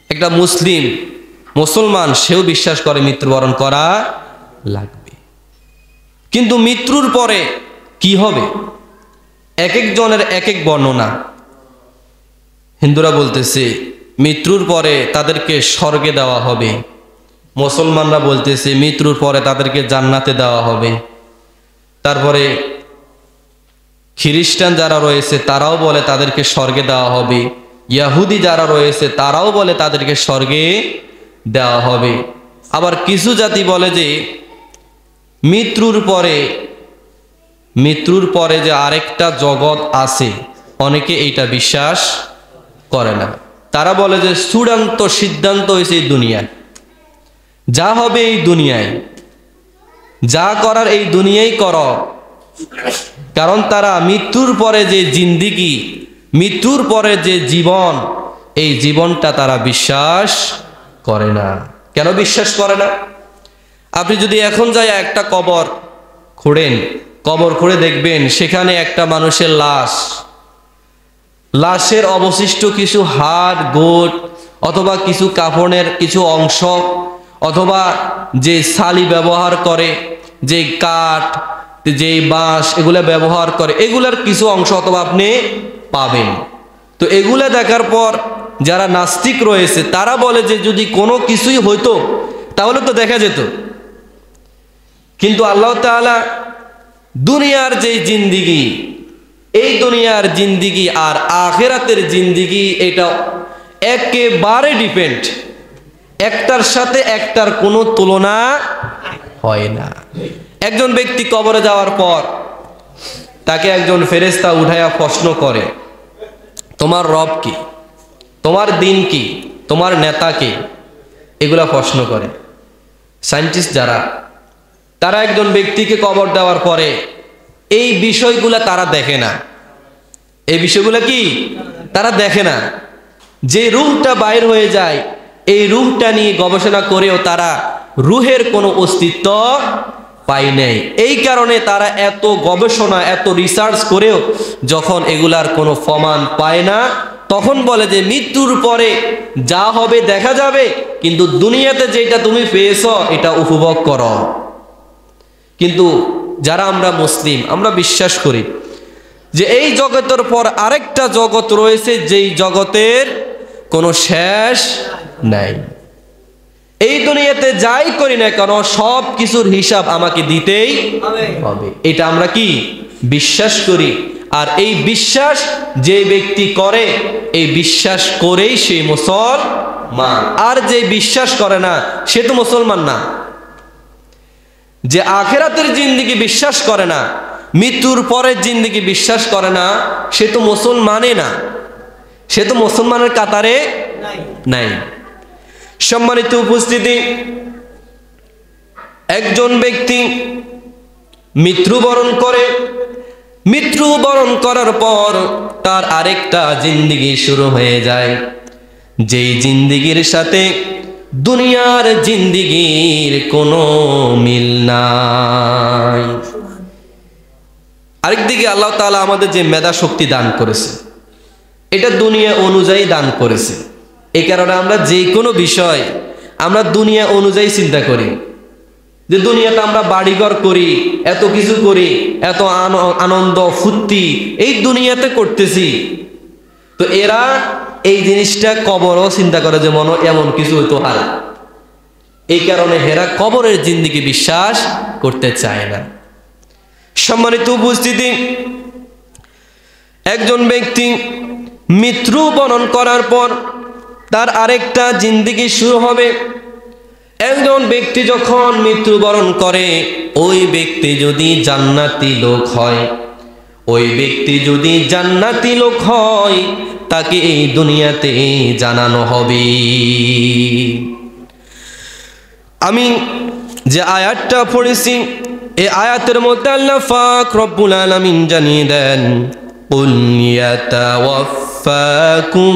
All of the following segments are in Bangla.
একটা মুসলমান সেও বিশ্বাস করে মৃত্যুবরণ করা লাগবে। কিন্তু মৃত্যুর পরে কি হবে, এক একজনের এক এক বর্ণনা। হিন্দুরা বলতেছে মৃত্যুর পরে তাদেরকে স্বর্গে দেওয়া হবে, মুসলমানরা বলতেছে মৃত্যুর পরে তাদেরকে জান্নাতে দেওয়া হবে। তারপরে খ্রিস্টান যারা রয়েছে তারাও বলে তাদেরকে স্বর্গে দেওয়া হবে, ইহুদি যারা রয়েছে তারাও বলে তাদেরকে স্বর্গে দেওয়া হবে। আবার কিছু জাতি বলে যে মৃত্যুর পরে যে আরেকটা জগৎ আছে, অনেকে এইটা বিশ্বাস করে না। তারা বলে যে চূড়ান্ত সিদ্ধান্ত হয়েছে এই দুনিয়ায়, যা হবে এই দুনিয়ায়, যা করার এই দুনিয়ায় করো। কারণ তারা মৃত্যুর পরে যে জিন্দিগি, মৃত্যুর পরে যে জীবন, এই জীবনটা তারা বিশ্বাস করে না। কেন বিশ্বাস করে না? আপনি যদি এখন যাই একটা কবর খুঁড়ে দেখবেন সেখানে একটা মানুষের লাশের অবশিষ্ট কিছু হাড় গোট অথবা কিছু কাফনের কিছু অংশ অথবা যে ছালি ব্যবহার করে, যে কাঠ, যে বাঁশ এগুলা ব্যবহার করে, এগুলার কিছু অংশ অথবা আপনি পাবেন। তো এগুলা দেখার পর যারা নাস্তিক রয়েছে তারা বলে যে যদি কোনো কিছুই হইতো তাহলে তো দেখা যেত। কিন্তু আল্লাহ তাআলা দুনিয়ার যে জিন্দিগি, এই দুনিয়ার জিন্দিগি আর আখিরাতের জিন্দিগি এটা একেবারে ডিপেন্ড, একটার সাথে একটার কোনো তুলনা হয় না। একজন ব্যক্তি কবরে যাওয়ার পর তাকে একজন ফেরেশতা উঠাইয়া প্রশ্ন করে, তোমার রব কি, তোমার দিন কি, তোমার নেতা কি, এগুলা প্রশ্ন করে। সায়েন্টিস্ট যারা, তারা একজন ব্যক্তিকে কবর দেওয়ার পরে এই বিষয়গুলা তারা দেখে না। এই বিষয়গুলা কি তারা দেখে না। যে রূহটা বাইর হয়ে যায়, এই রূহটা নিয়ে গবেষণা করেও তারা রূহের কোনো অস্তিত্ব পায় নাই। এই কারণে তারা এত গবেষণা, এত রিসার্চ করেও যখন এগুলার কোনো প্রমাণ পায় না, তখন বলে যে মৃত্যুর পরে যা হবে দেখা যাবে, কিন্তু দুনিয়াতে যেটা তুমি পেয়েছো এটা উপভোগ করো। কিন্তু যারা আমরা মুসলিম, আমরা বিশ্বাস করি যে এই জগতের পর আরেকটা জগৎ রয়েছে, যেই জগতের কোনো শেষ নাই। এই দুনিয়াতে যাই করি না কেন সব কিছুর হিসাব আমাকে দিতেই হবে, এটা আমরা কি বিশ্বাস করি। আর এই বিশ্বাস যে ব্যক্তি করে, এই বিশ্বাস করেই সে মুসলমান। আর যে বিশ্বাস করে না সে তো মুসলমান না। যে আখিরাতের জিন্দেগি বিশ্বাস করে না, মৃত্যুর পরের জিন্দেগি বিশ্বাস করে না, সে তো মুসলমানই না, সে তো মুসলমানের কাতারে নাই। সম্মানিত উপস্থিতি, একজন ব্যক্তি মৃত্যুবরণ করে, মৃত্যুবরণ করার পর তার আরেকটা জিন্দেগি শুরু হয়ে যায়, যেই জিন্দেগির সাথে দুনিয়ার জিন্দেগির কোনো মিল নাই। আরেকদিকে আল্লাহ তাআলা আমাদের যে মেধা শক্তি দান করেছে, এটা দুনিয়া অনুযায়ী দান করেছে। এই কারণে আমরা যে কোনো বিষয় আমরা দুনিয়া অনুযায়ী চিন্তা করি, যে দুনিয়াতে আমরা বাড়িঘর করি, এত কিছু করি, এত আনন্দ ফুর্তি এই দুনিয়াতে করতেছি। তো এরা এই জিনিসটা কবরও চিন্তা করে যে মনে এমন কিছু হইতো আর, এই কারণে হেরা কবরের জিন্দেগি বিশ্বাস করতে চায় না। সম্মানিত উপস্থিতি, একজন ব্যক্তি মৃত্যুবরণ করার পর তার আরেকটা জিন্দেগি শুরু হবে। একজন ব্যক্তি যখন মৃত্যুবরণ করে, ওই ব্যক্তি যদি জান্নাতি লোক হয়, ওই ব্যক্তি যদি জান্নাতি লোক হয়, তাকে এই দুনিয়াতে জানানো হবে। আমি যে আয়াতটা পড়েছি, এই আয়াতের মধ্যে আল্লাহ পাক রব্বুল আলামিন জানিয়ে দেন, কুল ইয়াতাওয়াফাকুম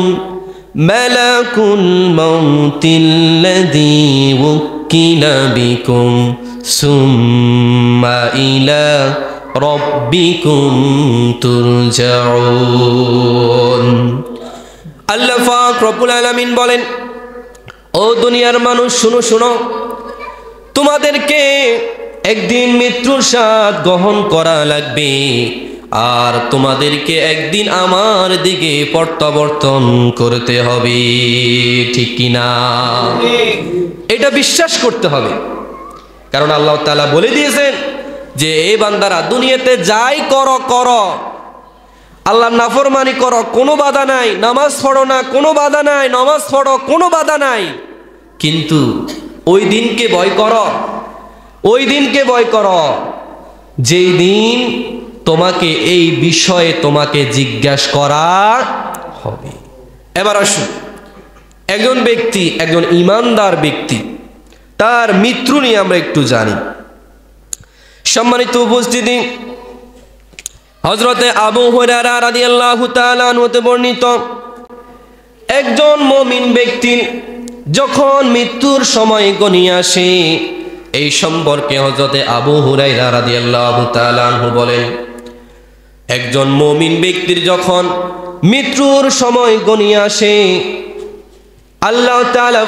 মালাকুল মাউতিল্লাযী ওয়াক্কিলা বিকুম সুম্মা ইলা রাব্বিকুম তুরজাউন। আল্লাহ পাক রব্বুল আলামিন বলেন, ও দুনিয়ার মানুষ শুনো শুনো, তোমাদেরকে একদিন মৃত্যুর স্বাদ গ্রহণ করা লাগবে, আর তোমাদেরকে একদিন আমার দিকে প্রত্যাবর্তন করতে হবে, ঠিক কিনা? এটা বিশ্বাস করতে হবে, কারণ আল্লাহ তাআলা বলে দিয়েছেন যে এই বান্দারা দুনিয়াতে যাই করো করো, আল্লাহর নাফরমানি করো কোনো বাধা নাই, নামাজ পড়ো না কোনো বাধা নাই, নামাজ পড়ো কোনো বাধা নাই, কিন্তু ওই দিনকে ভয় করো, ওই দিনকে ভয় করো যেই দিন তোমাকে এই বিষয়ে তোমাকে জিজ্ঞাসা করা হবে। এবার আসুন, একজন ব্যক্তি, একজন ঈমানদার ব্যক্তি, তার মৃত্যু নিয়ে আমরা একটু জানি। সম্মানিত উপস্থিতি, হযরতে আবু হুরায়রা রাদিয়াল্লাহু তাআলা আনহু হতে বর্ণিত, একজন মুমিন ব্যক্তি যখন মৃত্যুর সময় ঘনিয়ে আসে, এই সম্পর্কে হযরতে আবু হুরায়রা রাদিয়াল্লাহু তাআলা আনহু বলেন, একজন মুমিন ব্যক্তির যখন মৃত্যুর সময় ঘনিয়ে আসে, আল্লাহ তাআলা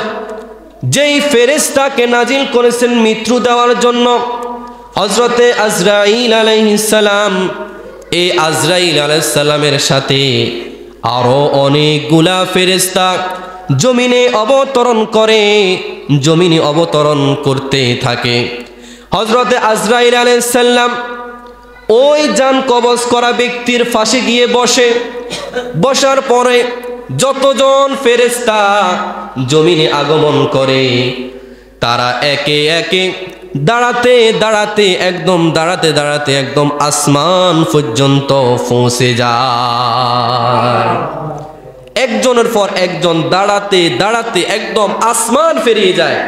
যেই ফেরেশতাকে নাজিল করেছেন মৃত্যু দেওয়ার জন্য, হযরতে আজরাইল আলাইহিস সালাম, এই আজরাইল আলাইহিস সালামের সাথে আরো অনেকগুলা ফেরেশতা জমিনে অবতরণ করে, জমিনে অবতরণ করতে থাকে। হযরতে আজরাইল আলাইহিস সালাম ওই জান কবজ করা ব্যক্তির পাশে গিয়ে বসে, বসার পরে যতজন ফেরেশতা জমিনে আগমন করে, তারা একে একে দাঁড়াতে দাঁড়াতে একদম আসমান পর্যন্ত পৌঁছে যায়। একজনের পর একজন দাঁড়াতে দাঁড়াতে একদম আসমান পেরিয়ে যায়।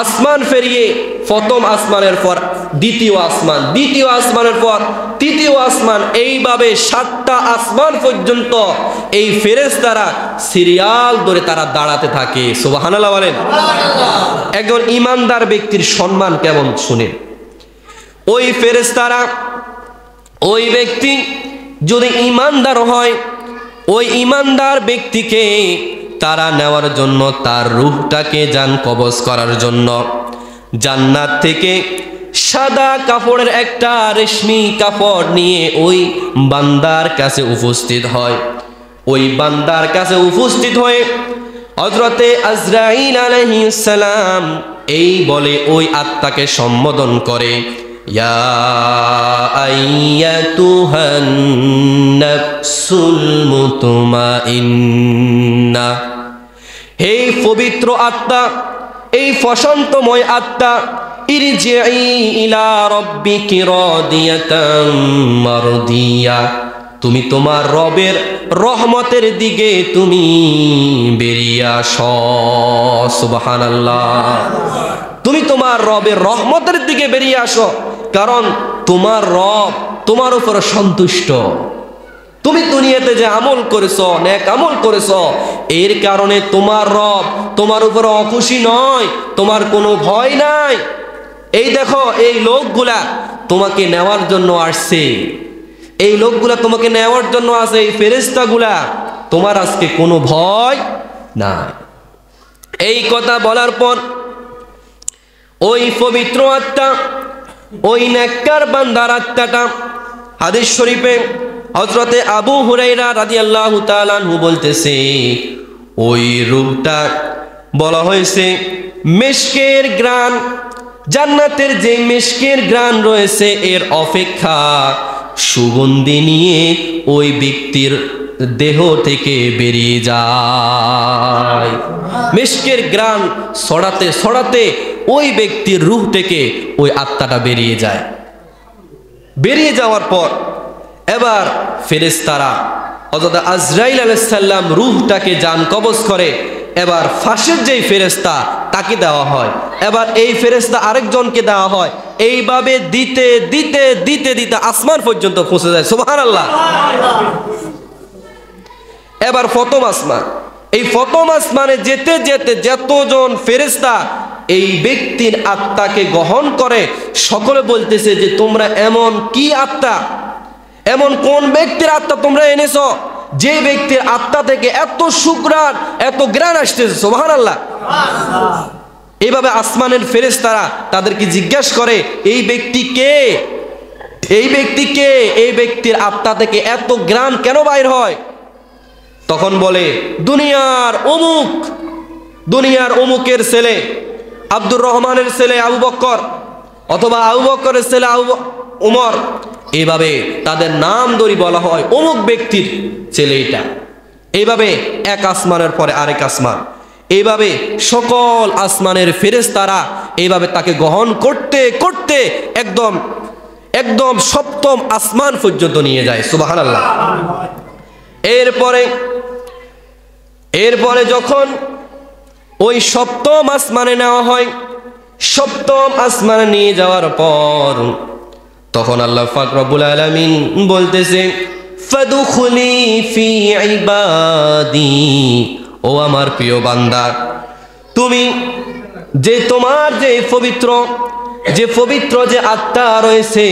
আসমান পেরিয়ে প্রথম আসমানের পর দ্বিতীয় আসমান, দ্বিতীয় আসমানের পর তৃতীয় আসমান, এইভাবে 7টা আসমান পর্যন্ত এই ফেরেশতারা সিরিয়াল ধরে তারা দাঁড়াতে থাকে। সুবহানাল্লাহ বলেন। একজন ঈমানদার ব্যক্তির সম্মান কেমন শুনেন। ওই ফেরেশতারা, ওই ব্যক্তি যদি ঈমানদার হয়, ওই ঈমানদার ব্যক্তিকে তারা নেওয়ার জন্য, তার রূহটাকে জান কবজ করার জন্য জান্নাত থেকে সাদা কাপড়ের একটা রেশমি কাপড় নিয়ে ওই বান্দার কাছে উপস্থিত হয়। ওই বান্দার কাছে উপস্থিত হয়ে হযরতে আজরাইল আলাইহিস সালাম এই বলে ওই আত্মাকে সম্বোধন করে, ইয়া আইয়াতুহান নাফসুল মুতমাইন্না, হে পবিত্র আত্মা, এই প্রশান্তময় আত্মা, ইরজিই ইলা রাব্বিকি রাদিয়াতাম মারদিয়া, তুমি তোমার রবের রহমতের দিকে তুমি বেরিয়ে আসো। সুবহানাল্লাহ। তুমি তোমার রবের রহমতের দিকে বেরিয়ে আসো, কারণ তোমার রব তোমার উপর সন্তুষ্ট। তুমি দুনিয়াতে যে আমল করেছো, নেক আমল করেছো, এর কারণে তোমার রব তোমার উপর অখুশি নয়, তোমার কোনো ভয় নাই। এই দেখো, এই লোকগুলা তোমাকে নেওয়ার জন্য আসছে, এই লোকগুলা তোমাকে নেওয়ার জন্য আছে, এই ফেরেশতাগুলা, তোমার আজকে কোনো ভয় নাই। এই কথা বলার পর ওই পবিত্র আত্মা, ওই নেককার বান্দার আত্মাটা, হাদিস শরীফে হযরতে আবু হুরায়রা রাদিয়াল্লাহু তাআলা আনহু বলতেছে, ওই রূহটা বলা হয়েছে মিশকের ঘ্রাণ, জান্নাতের যে মিশকের ঘ্রাণ রয়েছে এর অপেক্ষা সুগন্ধি নিয়ে ওই ব্যক্তির দেহ থেকে বেরিয়ে যায়। মিশকের ঘ্রাণ ছড়াতে ছড়াতে ওই ব্যক্তির রূহ থেকে ওই আত্মাটা বেরিয়ে যায়। বেরিয়ে যাওয়ার পর এবার ফেরেশতারা হযরত আজরাইল আলাইহিস সালাম রূহটাকে জান কবজ করে, এবার ফাঁসের যেই ফেরেশতা তাকে দেওয়া হয়, এবার এই ফেরেশতা আরেকজনকে দেওয়া হয়, এইভাবে দিতে দিতে দিতে দিতে আসমান পর্যন্ত পৌঁছে যায়। সুবহানাল্লাহ। এবার প্রথম আসমান, এই প্রথম আসমানে যেতে যেতে যতজন ফেরেশতা এই ব্যক্তির আত্মাকে গ্রহণ করে, সকলে বলতেছে যে তোমরা এমন কি আত্মা, এমন কোন ব্যক্তির আত্মা তোমরা এনেছো যে ব্যক্তির আত্মা থেকে এত সুঘ্রাণ এত ঘ্রাণ আসতেছে, সুবহানাল্লাহ। এইভাবে আসমানের ফেরেশতারা তাদেরকে জিজ্ঞাসা করে এই ব্যক্তি কে, এই ব্যক্তি কে, এই ব্যক্তির আত্মা থেকে এত ঘ্রাণ কেন বাইর হয়? তখন বলে দুনিয়ার অমুক, দুনিয়ার অমুকের ছেলে আব্দুর রহমানের ছেলে আবু বকর, অথবা আবু বকরের ছেলে উমর, এইভাবে তাদের নাম ধরে বলা হয় অমুক ব্যক্তির ছেলে এটা। এইভাবে এক আসমানের পরে আরেক আসমান, এইভাবে সকল আসমানের ফেরেশতারা এইভাবে তাকে গ্রহণ করতে করতে একদম একদম সপ্তম আসমান পর্যন্ত নিয়ে যায়, সুবহানাল্লাহ। এরপরে যখন ওই সপ্তম আসমানে নেওয়া হয়, সপ্তম আসমানে নিয়ে যাওয়ার পর তখন আল্লাহ পাক রব্বুল আলামিন বলতেছে ফাদখুলি ফি ইবাদি, ও আমার প্রিয় বান্দা, তুমি যে তোমার যে পবিত্র যে আত্মা রয়েছে,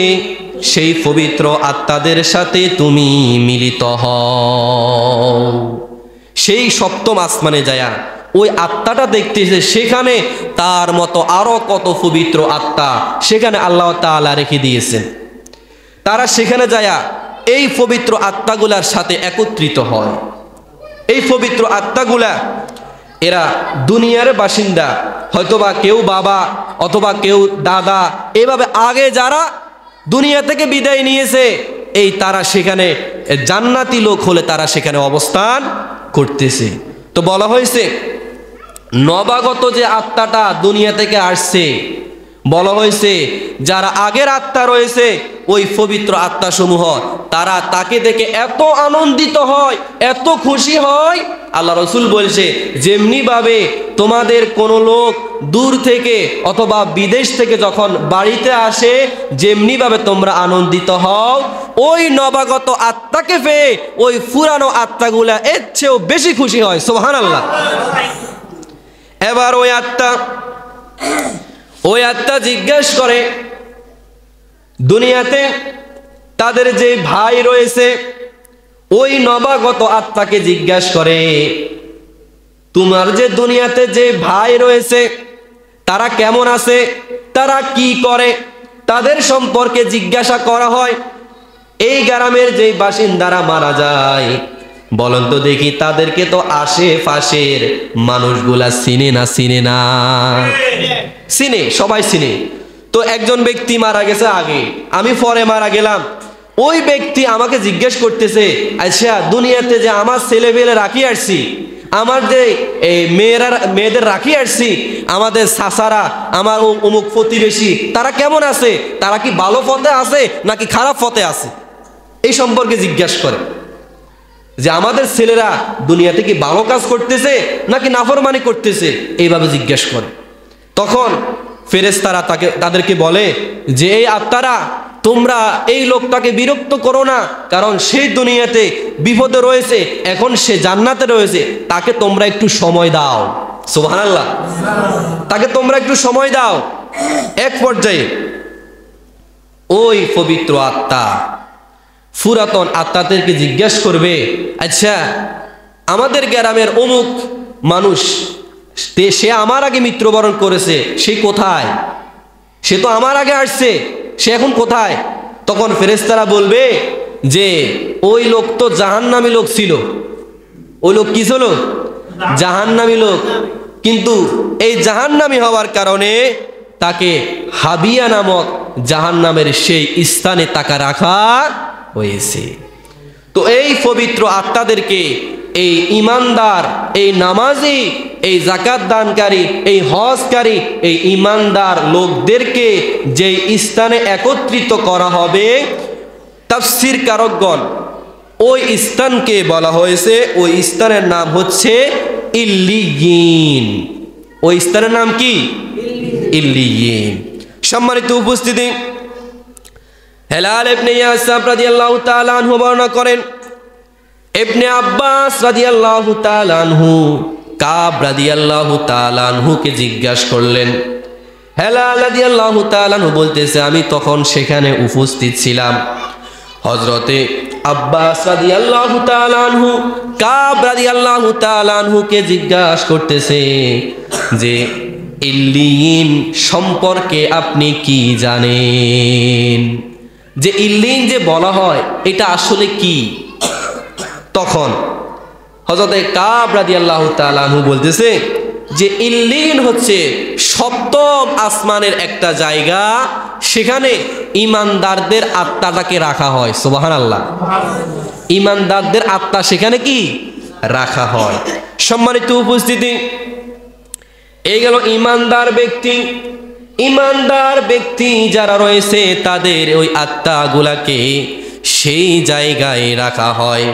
সেই পবিত্র আত্মাদের সাথে তুমি মিলিত হও। সেই সপ্তম আসমানে যায়া ওই আত্মাটা দেখতেছে, সেখানে তার মতো আরো কত পবিত্র আত্মা সেখানে আল্লাহ তাআলা রেখে দিয়েছেন। তারা সেখানে যায়া এই পবিত্র আত্মাগুলার সাথে একত্রিত হয়। এই পবিত্র আত্মাগুলা এরা দুনিয়ার বাসিন্দা, হয়তোবা কেউ বাবা অথবা কেউ দাদা, এভাবে আগে যারা দুনিয়া থেকে বিদায় নিয়েছে, এই তারা সেখানে জান্নাতি লোক হলে তারা সেখানে অবস্থান করতেছে। তো বলা হয়েছে নবাগত যে আত্মাটা দুনিয়া থেকে আসছে, বলা হয়েছে যারা আগের আত্মা রয়েছে ওই পবিত্র আত্মাসমূহ, তারা তাকে দেখে এত আনন্দিত হয়, এত খুশি হয়। আল্লাহ রসুল বলছে যেমনি ভাবে তোমাদের কোনো লোক দূর থেকে অথবা বিদেশ থেকে যখন বাড়িতে আসে, যেমনি ভাবে তোমরা আনন্দিত হও, ওই নবাগত আত্মাকে পেয়ে ওই পুরানো আত্মাগুলা এর চেয়েও বেশি খুশি হয়, সুবহানাল্লাহ। এবার ওই আত্মা জিজ্ঞেস করে দুনিয়াতে তাদের যে ভাই রয়েছে, ওই নবাগত আত্মাকে জিজ্ঞাসা করে তোমার যে দুনিয়াতে যে ভাই রয়েছে তারা কেমন আছে, তারা কি করে, তাদের সম্পর্কে জিজ্ঞাসা করা হয়। এই গ্রামের যে বাসিন্দারা মারা যায়, বলেন তো দেখি তাদেরকে তো আশেপাশের মানুষগুলা চিনে না? চিনে, সবাই চিনে। তো একজন ব্যক্তি মারা গেছে আগে, আমি পরে মারা গেলাম, ওই ব্যক্তি আমাকে জিজ্ঞেস করতেছে আচ্ছা দুনিয়াতে যে আমার ছেলে পেলে রাখি আসছি, আমার যে মেয়েদের রাখি আসছি, আমাদের চাচারা, আমার অমুক প্রতিবেশী, তারা কেমন আছে, তারা কি ভালো পথে আছে নাকি খারাপ পথে আছে, এই সম্পর্কে জিজ্ঞাসা করে। যে আমাদের ছেলেরা দুনিয়াতে কি ভালো কাজ করতেছে নাকি নাফরমানি করতেছে, এইভাবে জিজ্ঞাসা করে। তখন ফেরেশতারা তাদেরকে বলে যে এই আত্মারা, তোমরা এই লোকটাকে বিরক্ত করো না, কারণ সে দুনিয়াতে বিপদে রয়েছে, এখন সে জান্নাতে রয়েছে, তাকে তোমরা একটু সময় দাও, সুবহানাল্লাহ, তাকে তোমরা একটু সময় দাও। এক পর্যায়ে ওই পবিত্র আত্মা পুরাতন আত্মাদেরকে জিজ্ঞাসা করবে আচ্ছা আমাদের গ্রামের অমুক মানুষ, সে আমার আগে মৃত্যুবরণ করেছে, সে কোথায়, সে তো আমার আগে আসছে, সে এখন কোথায়? তখন ফেরেশতারা বলবে যে ওই লোক তো জাহান্নামী লোক ছিল। ওই লোক কি ছিল? জাহান্নামী লোক। কিন্তু এই জাহান্নামী হওয়ার কারণে তাকে হাবিয়া নামক জাহান্নামের সেই স্থানে তাকে রাখা হয়েছে। তো এই পবিত্র আত্মাদেরকে এই ইমানদার, এই নামাজি, এই যাকাত দানকারী, এই হজকারী, এই ইমানদার লোকদেরকে যে স্থানে একত্রিত করা হবে, তাফসীর কারকগণ ওই স্থানকে বলা হয়েছে, ওই স্থানের নাম হচ্ছে ইল্লিয়িন। ওই স্থানের নাম কি? ইল্লিয়িন। সম্মানিত উপস্থিতি, হেলাল ইবনে ইয়াসাব রাদিয়াল্লাহু তাআলা আনহু বর্ণনা করেন, ইবনে আব্বাস রাদিয়াল্লাহু তাআলা আনহু কাব রাদিয়াল্লাহু তাআলা আনহুকে জিজ্ঞাসা করলেন। হেলাল রাদিয়াল্লাহু তাআলা আনহু বলতেছে আমি তখন সেখানে উপস্থিত ছিলাম। হযরতে আব্বাস রাদিয়াল্লাহু তাআলা আনহু কাব রাদিয়াল্লাহু তাআলা আনহুকে জিজ্ঞাসা করতেছে যে ইল্লিয়িন সম্পর্কে আপনি কি জানেন, যে ইল্লিয়িন যে বলা হয় এটা আসলে কি? তখন হযরতে কাব রাদিয়াল্লাহু তাআলা আনহু বলতেছে যে ইল্লিয়িন হচ্ছে সপ্তম আসমানের একটা জায়গা, সেখানে ঈমানদারদের আত্মাটাকে রাখা হয়। সুবহানাল্লাহ। ঈমানদারদের আত্মা সেখানে কি রাখা হয়। সম্মানিত উপস্থিতি, এই গেল ঈমানদার ব্যক্তি। ঈমানদার ব্যক্তি যারা রয়েছে তাদের ওই আত্মাগুলাকে সেই জায়গায় রাখা হয়।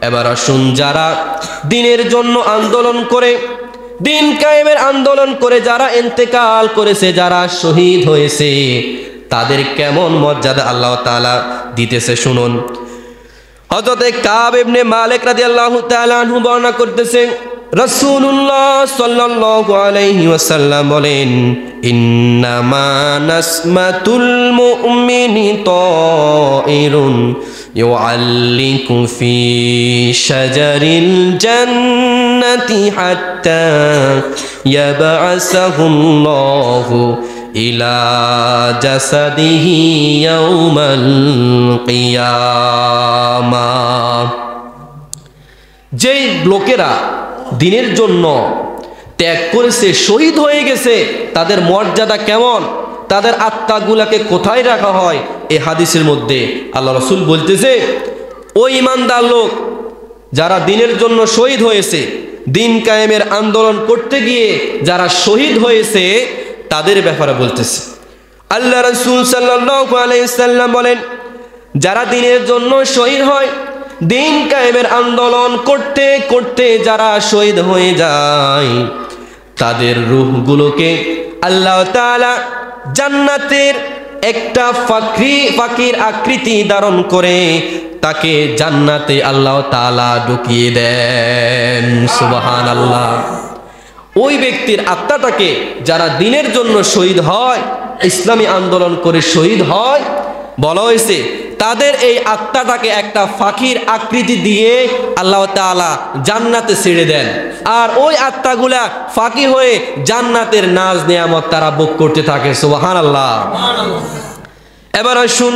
এবার আসুন, যারা দ্বীনের জন্য আন্দোলন করে, দ্বীন কায়েমের আন্দোলন করে যারা ইন্তেকাল করেছে, যারা শহীদ হয়েছে, তাদের কেমন মর্যাদা আল্লাহ তাআলা দিতেছে শুনুন। হযরতে কাব ইবনে মালিক রাদিয়াল্লাহু তাআলা আনহু বর্ণনা করতেছেন, রাসূলুল্লাহ সাল্লাল্লাহু আলাইহি ওয়াসাল্লাম বলেন, ইন্নামা নাসমাতুল মুমিনি তায়িরুন ইউআল্লিকু ফি শাজারিল জান্নাতি হাত্তা ইয়াবআসাহুল্লাহু ইলা জাসাদিহি ইয়াউমাল কিয়ামাহ। যেই লোকেরা দ্বীনের জন্য ত্যাগ করেছে, শহীদ হয়ে গেছে, তাদের মর্যাদা কেমন, তাদের আত্মাগুলাকে কোথায় রাখা হয়, এই হাদিসের মধ্যে আল্লাহ রাসূল বলতেছে, ওই ঈমানদার লোক যারা দ্বীনের জন্য শহীদ হয়েছে, দ্বীন কায়েমের আন্দোলন করতে গিয়ে যারা শহীদ হয়েছে, তাদের ব্যাপারে বলতেছে। আল্লাহ রাসূল সাল্লাল্লাহু আলাইহি সাল্লাম বলেন, যারা দ্বীনের জন্য শহীদ হয়, দ্বীন কায়েমের আন্দোলন করতে করতে যারা শহীদ হয়ে যায়, তাদের রূহগুলোকে আল্লাহ তাআলা জান্নাতের একটা ফাঁকির আকৃতি ধারণ করে তাকে জান্নাতে আল্লাহ তাআলা ঢুকিয়ে দেন। সুবহানাল্লাহ। ওই ব্যক্তির আত্মাটাকে, যারা দ্বীনের জন্য শহীদ হয়, ইসলামী আন্দোলন করে শহীদ হয়, বলা হয়েছে তাদের এই আত্মাটাকে একটা ফাঁকির আকৃতি দিয়ে আল্লাহ তাআলা জান্নাতে ছেড়ে দেন, আর ওই আত্মাগুলা ফাঁকি হয়ে জান্নাতের নাজ নেয়ামত তারা ভোগ করতে থাকে। সুবহানাল্লাহ। এবার আসুন,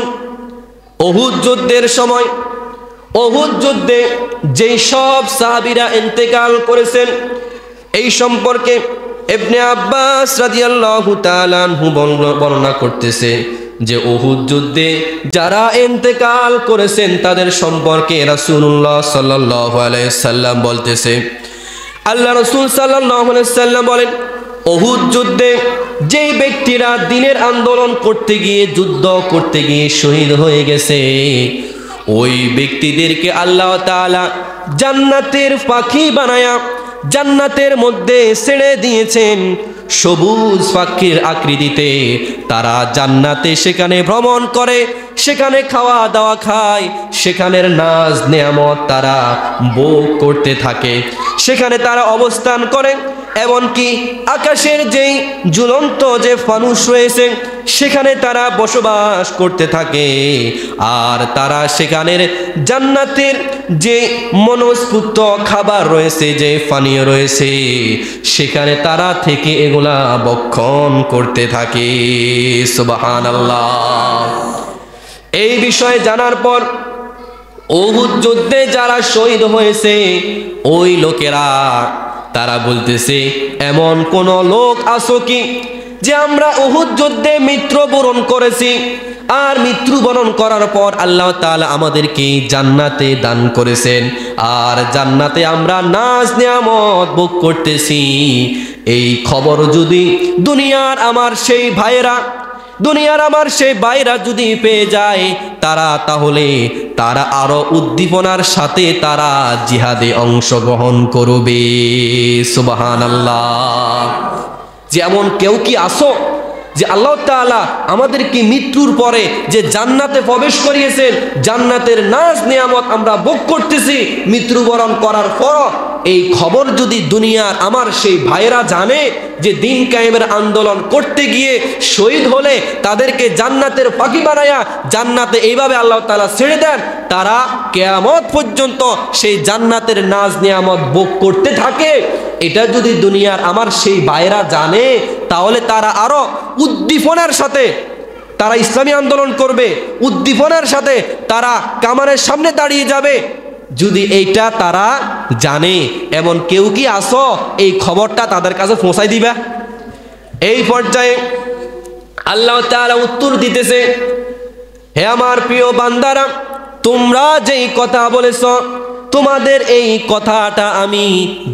উহুদ যুদ্ধের সময়, উহুদ যুদ্ধে যেই সব সাহাবীরা ইন্তেকাল করেছেন, এই সম্পর্কে ইবনে আব্বাস রাদিয়াল্লাহু তাআলা আনহু বর্ণনা করতেছে যে উহুদ যুদ্ধে যারা ইন্তেকাল করেছেন তাদের সম্পর্কে রাসূলুল্লাহ সাল্লাল্লাহু আলাইহি সাল্লাম বলতেছে, আল্লাহ রাসূল সাল্লাল্লাহু আলাইহি সাল্লাম বলেন, উহুদ যুদ্ধে যেই ব্যক্তিরা দ্বীনের আন্দোলন করতে গিয়ে, যুদ্ধ করতে গিয়ে শহীদ হয়ে গেছে, ওই ব্যক্তিদেরকে আল্লাহ তাআলা জান্নাতের পাখি বানায়া জান্নাতের মধ্যে ছেড়ে দিয়েছেন। সবুজ পাখির আকৃতিতে তারা জান্নাতে সেখানে ভ্রমণ করে, সেখানে খাওয়া দাওয়া খায়, সেখানের নাজ নেয়ামত তারা ভোগ করতে থাকে, সেখানে তারা অবস্থান করে। এমনকি আকাশের যেই ঝুলন্ত যে ফানুস রয়েছে সেখানে তারা বসবাস করতে থাকে, আর তারা সেখানের জান্নাতের যে মনস্ফূর্ত খাবার রয়েছে, যে পানীয় রয়েছে, সেখানে তারা থেকে এগুলা ভক্ষণ করতে থাকে। সুবহানাল্লাহ। এই বিষয়ে জানার পর উহুদ যুদ্ধে যারা শহীদ হয়েছে ওই লোকেরা তারা বলতেছে, এমন কোন লোক আছো কি যে আমরা উহুদ যুদ্ধে মৃত্যুবরণ করেছি, আর মৃত্যুবরণ করার পর আল্লাহ তাআলা আমাদেরকে জান্নাতে দান করেছেন, আর জান্নাতে আমরা নাজ নিয়ামত ভোগ করতেছি। এই খবর যদি দুনিয়ার আমার সেই ভাইরা যদি পেয়ে যায়, তাহলে তারা আরো উদ্দীপনার সাথে তারা জিহাদে অংশগ্রহণ করবে। সুবহানাল্লাহ। যেমন কেউ কি আসো যে আল্লাহ তাআলা আমাদেরকে মৃত্যুর পরে যে জান্নাতে প্রবেশ করিয়েছেন, জান্নাতের নাজ নিয়ামত আমরা ভোগ করতেছি, মৃত্যুবরণ করার পর এই খবর যদি দুনিয়ার আমার সেই ভাইয়েরা জানে যে দিন কায়েমের আন্দোলন করতে গিয়ে শহীদ হলে তাদেরকে জান্নাতের পাখি বানায়া জান্নাতে এইভাবে আল্লাহ তাআলা ছেড়ে দেন, তারা কিয়ামত পর্যন্ত সেই জান্নাতের নাজ নিয়ামত ভোগ করতে থাকে, এটা যদি দুনিয়ার আমার সেই ভাইয়েরা জানে, তাহলে তারা আরো উদ্দীপনার সাথে তারা ইসলামী আন্দোলন করবে, উদ্দীপনার সাথে তারা কামানের সামনে দাঁড়িয়ে যাবে। যদি এইটা তারা জানে, এমন কেউ কি আসো এই খবরটা তাদের কাছে পৌঁছাই দিবা? এই পর্যায়ে আল্লাহ তাআলা উত্তর দিতেছে, হে আমার প্রিয় বান্দারা, তোমরা যেই কথা বলেছ, তোমাদের এই কথাটা আমি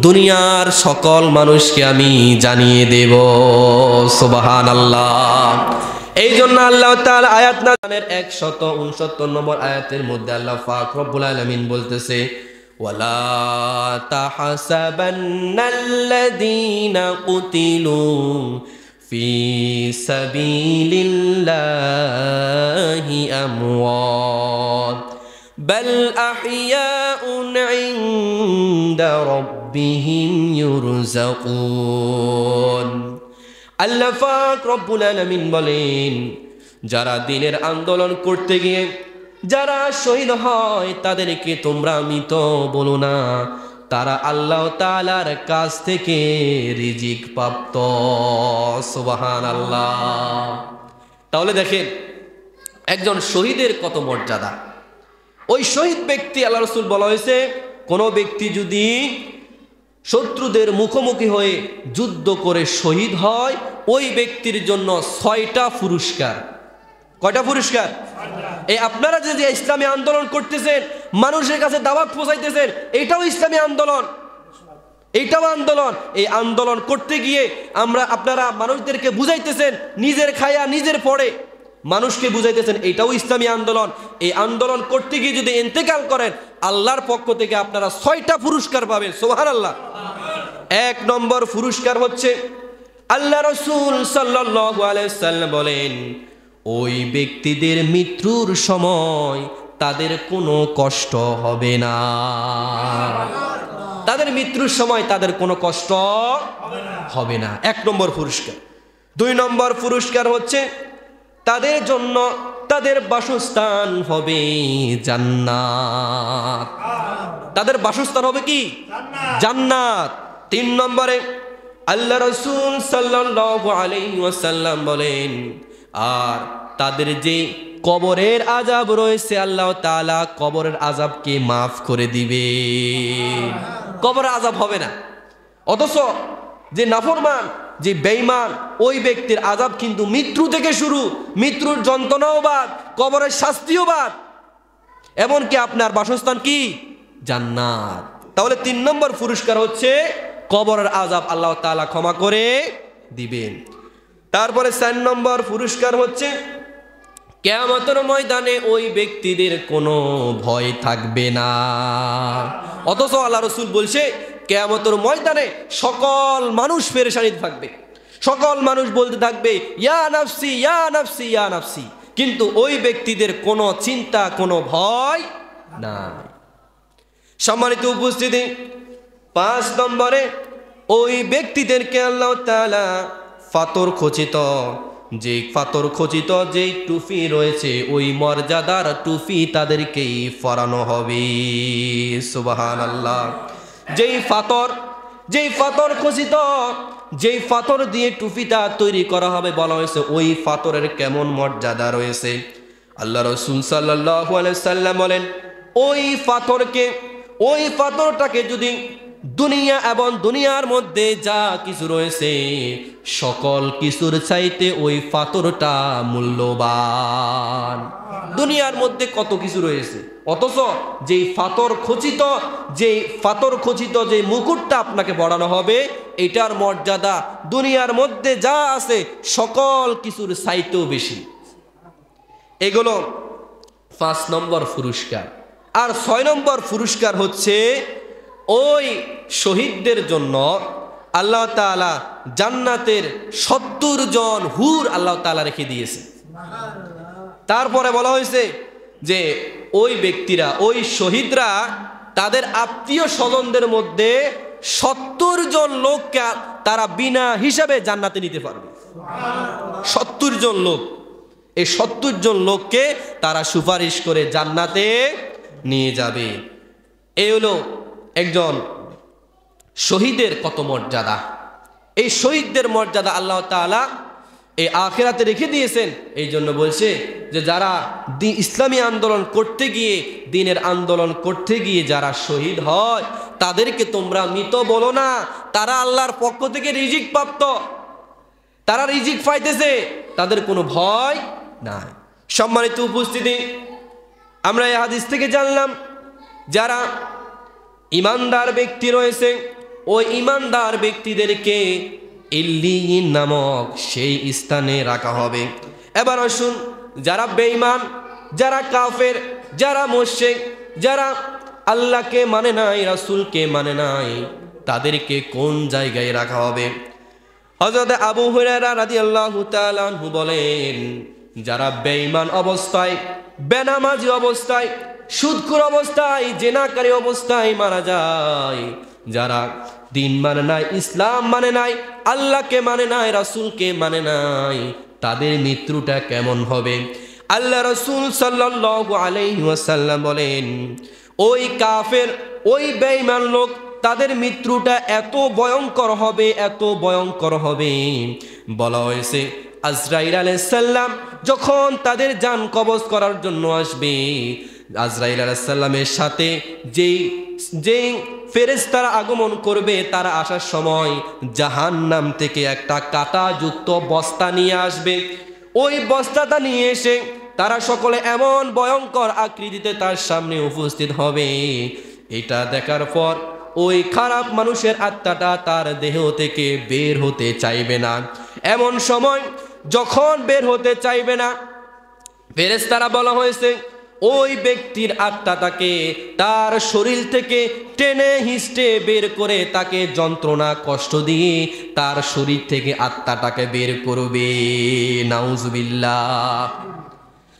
দুনিয়ার সকল মানুষকে আমি জানিয়ে দেব। সুবহানাল্লাহ। এই জন্য আল্লাহ তাআলা আয়াত নাম্বার 169 নম্বর আয়াতের মধ্যে আল্লাহ পাক রব্বুল আলামিন বলতেছে, ওয়ালা তাহসাবান্নাল্লাযীনা কুতিলু ফি সাবিলিল্লাহি আমওয়াত বাল আহইয়াউন ইনদা রাব্বিহিম ইউরযাকুন। আল্লাহ পাক রব্বুল আলামিন বলেন, যারা দিনের আন্দোলন করতে গিয়ে যারা শহীদ হয় তাদেরকে তোমরা মৃত বলো না, তারা আল্লাহ তাআলার কাছ থেকে রিজিক প্রাপ্ত। সুবহানাল্লাহ। তাহলে দেখেন একজন শহীদের কত মর্যাদা। ওই শহীদ ব্যক্তি, আল্লাহ রাসূল বলা হয়েছে, কোনো ব্যক্তি যদি শত্রুদের মুখোমুখি হয়ে যুদ্ধ করে শহীদ হয়, ওই ব্যক্তির জন্য 6টা পুরস্কার। কয়টা পুরস্কার? এই আপনারা যে ইসলামী আন্দোলন করতেছেন, মানুষের কাছে দাওয়াত পৌঁছাইতেছেন, এটাও ইসলামী আন্দোলন, এইটাও আন্দোলন। এই আন্দোলন করতে গিয়ে আপনারা মানুষদেরকে বুঝাইতেছেন, নিজের খায়া নিজের পড়ে মানুষকে বুঝাইতেছেন, এটাও ইসলামী আন্দোলন। এই আন্দোলন করতে গিয়ে যদি ইন্তেকাল করেন, আল্লাহর পক্ষ থেকে আপনারা 6টা পুরস্কার পাবেন। সুবহানাল্লাহ। 1 নম্বর পুরস্কার হচ্ছে, আল্লাহ রাসূল সাল্লাল্লাহু আলাইহি ওয়াসাল্লাম বলেন, ওই ব্যক্তিদের মৃত্যুর সময় তাদের কোনো কষ্ট হবে না। তাদের মৃত্যুর সময় তাদের কোনো কষ্ট হবে না। 1 নম্বর পুরস্কার। 2 নম্বর পুরস্কার হচ্ছে, তাদের জন্য তাদের বাসস্থান হবে জান্নাত। তাদের বাসস্থান হবে কি? জান্নাত। 3 নম্বরে আল্লাহ রাসূল সাল্লাল্লাহু আলাইহি ওয়াসাল্লাম বলেন, আর তাদের যে কবরের আযাব রয়েছে, আল্লাহ তাআলা কবরের আযাবকে মাফ করে দিবে। কবরের আযাব হবে না। অথচ যে নাফরমান, যে বেঈমান, ওই ব্যক্তির আযাব কিন্তু মৃত্যু থেকে শুরু, মৃত্যুর যন্ত্রণাও বাদ, কবরের শাস্তিও বাদ, এমনকি আপনার বাসস্থান কি? জান্নাত। তাহলে 3 নম্বর পুরস্কার হচ্ছে কবরের আযাব আল্লাহ তাআলা ক্ষমা করে দিবেন। তারপরে 4 নম্বর পুরস্কার হচ্ছে, কিয়ামতের ময়দানে ওই ব্যক্তিদের কোনো ভয় থাকবে না। অথচ আল্লাহ রাসূল বলছে, কিয়ামতের ময়দানে সকল মানুষ পেরেশানিতে থাকবে, সকল মানুষ বলতে থাকবে ইয়া নাফসি ইয়া নাফসি ইয়া নাফসি, কিন্তু ওই ব্যক্তিদের কোনো চিন্তা, কোনো ভয় নাই। সম্মানিত উপস্থিতি, 5 নম্বরে ওই ব্যক্তিদেরকে আল্লাহ তাআলা ফাতর খচিত, যে ফাতর খচিত যে টুপি রয়েছে, ওই মর্যাদার টুপি তাদেরকেই পরানো হবে। সুবহানাল্লাহ। যেই ফাতর খচিত, যেই ফাতর দিয়ে টুপিটা তৈরি করা হবে, বলা হয়েছে ওই ফাতরের কেমন মর্যাদা রয়েছে। আল্লাহ রাসূল সাল্লাল্লাহু আলাইহি সাল্লাম বলেন, ওই ফাতরটাকে যদি দুনিয়া এবং দুনিয়ার মধ্যে যা কিছু রয়েছে সকল কিছুর চাইতে ওই ফাতরটা মূল্যবান। দুনিয়ার মধ্যে কত কিছু রয়েছে, অথচ যেই ফাতর খচিত যে মুকুটটা আপনাকে পরানো হবে, এটার মর্যাদা দুনিয়ার মধ্যে যা আছে সকল কিছুর চাইতেও বেশি। এগুলো 5 নম্বর পুরস্কার। আর 6 নম্বর পুরস্কার হচ্ছে, ওই শহীদদের জন্য আল্লাহ তাআলা জান্নাতের 70 জন হুর আল্লাহ তাআলা রেখে দিয়েছে। তারপরে বলা হয়েছে যে ওই ব্যক্তিরা, ওই শহীদরা তাদের আত্মীয় স্বজনদের মধ্যে 70 জন লোককে তারা বিনা হিসাবে জান্নাতে নিতে পারবে। 70 জন লোক, এই 70 জন লোককে তারা সুপারিশ করে জান্নাতে নিয়ে যাবে। এই হলো একজন শহীদের কত মর্যাদা। এই শহীদদের মর্যাদা আল্লাহ তাআলা এই আখিরাতে রেখে দিয়েছেন। এই জন্য বলছে যে যারা ইসলামী আন্দোলন করতে গিয়ে, দ্বীনের আন্দোলন করতে গিয়ে যারা শহীদ হয় তাদেরকে তোমরা মৃত বলো না, তারা আল্লাহর পক্ষ থেকে রিজিক প্রাপ্ত, তারা রিজিক পাইতেছে, তাদের কোনো ভয় নাই। সম্মানিত উপস্থিতি, আমরা এই হাদিস থেকে জানলাম যারা ইমানদার ব্যক্তি রয়েছে ওই ইমানদার ব্যক্তিদেরকে ইল্লিয়িন নামক সেই স্থানে রাখা হবে। এবার আসুন, যারা বেঈমান, যারা কাফের, যারা মুশরিক, যারা আল্লাহকে মানে নাই, রাসূলকে মানে নাই, তাদেরকে কোন জায়গায় রাখা হবে? হযরত আবু হুরায়রা রাদিয়াল্লাহু তাআলা আনহু বলেন, যারা বেঈমান অবস্থায়, বেনামাজি অবস্থায়, সুদখোর অবস্থায়, জিনাকারী অবস্থায় মারা যায়, যারা দিন মানে নাই, ইসলাম মানে নাই, আল্লাহকে মানে নাই, রাসূলকে মানে নাই, তাদের মৃত্যুটা কেমন হবে? আল্লাহ রাসূল সাল্লাল্লাহু আলাইহি ওয়াসাল্লাম বলেন, ওই কাফের, ওই বেঈমান লোক, তাদের মৃত্যুটা এত ভয়ঙ্কর হবে, এত ভয়ঙ্কর হবে। বলা হয়েছে আজরাইল আলাইহিস সালাম যখন তাদের জান কবজ করার জন্য আসবে, আজরাইল আলাইহিস সালামের সাথে যেই ফেরেশতারা আগমন করবে, তারা আসার সময় জাহান্নাম থেকে একটা কাঁটাযুক্ত বস্তা নিয়ে আসবে। ওই বস্তাটা নিয়ে এসে তারা সকলে এমন ভয়ঙ্কর আকৃতিতে তার সামনে উপস্থিত হবে, এটা দেখার পর ওই খারাপ মানুষের আত্মাটা তার দেহ থেকে বের হতে চাইবে না। এমন সময় যখন বের হতে চাইবে না, ফেরেশতারা বলা হয়েছে ওই ব্যক্তির আত্মাটাকে তার শরীর থেকে টেনে হিঁচড়ে বের করে তাকে যন্ত্রণা কষ্ট দিয়ে তার শরীর থেকে আত্মাটাকে বের করবে। নাউজুবিল্লাহ।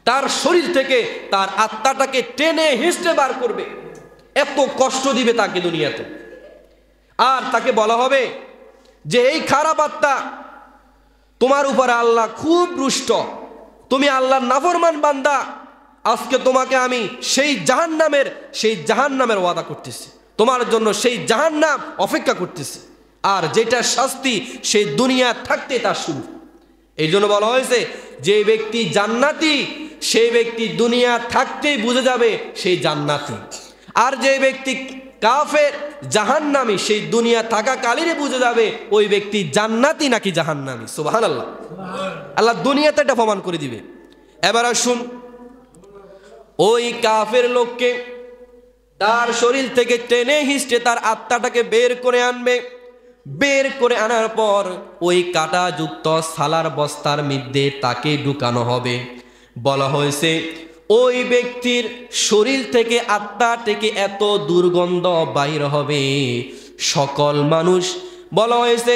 তার শরীর থেকে তার আত্মাটাকে টেনে হিঁচড়ে বার করবে, এত কষ্ট দিবে তাকে দুনিয়াতে। আর তাকে বলা হবে যে এই খারাপ আত্মা, তোমার উপরে আল্লাহ খুব রুষ্ট, তুমি আল্লাহর নাফরমান বান্দা, আজকে তোমাকে আমি সেই জাহান্নামের ওয়াদা করতেছি, তোমার জন্য সেই জাহান্নাম অপেক্ষা করতেছি, আর যেটা শাস্তি সেই দুনিয়া থাকতে তার শুরু। এই জন্য বলা হয়েছে যে ব্যক্তি জান্নাতি, সেই ব্যক্তি দুনিয়া থাকতেই বুঝে যাবে সেই জান্নাতি, আর যে ব্যক্তি কাফের জাহান্নামী, সেই দুনিয়া থাকাকালীনই বুঝে যাবে ওই ব্যক্তি জান্নাতি নাকি জাহান্নামী। সুবহানাল্লাহ। আল্লাহ দুনিয়াতে এটা প্রমাণ করে দিবে। এবার আসুন, ওই কাফের লোককে তার শরীর থেকে টেনে হিঁচড়ে তার আত্মাটাকে বের করে আনবে। বের করে আনার পর ওই কাঁটাযুক্ত সালার বস্তার মধ্যে তাকে ঢুকানো হবে। বলা হয়েছে ওই ব্যক্তির শরীর থেকে, আত্মা থেকে এত দুর্গন্ধ বাইর হবে, সকল মানুষ, বলা হয়েছে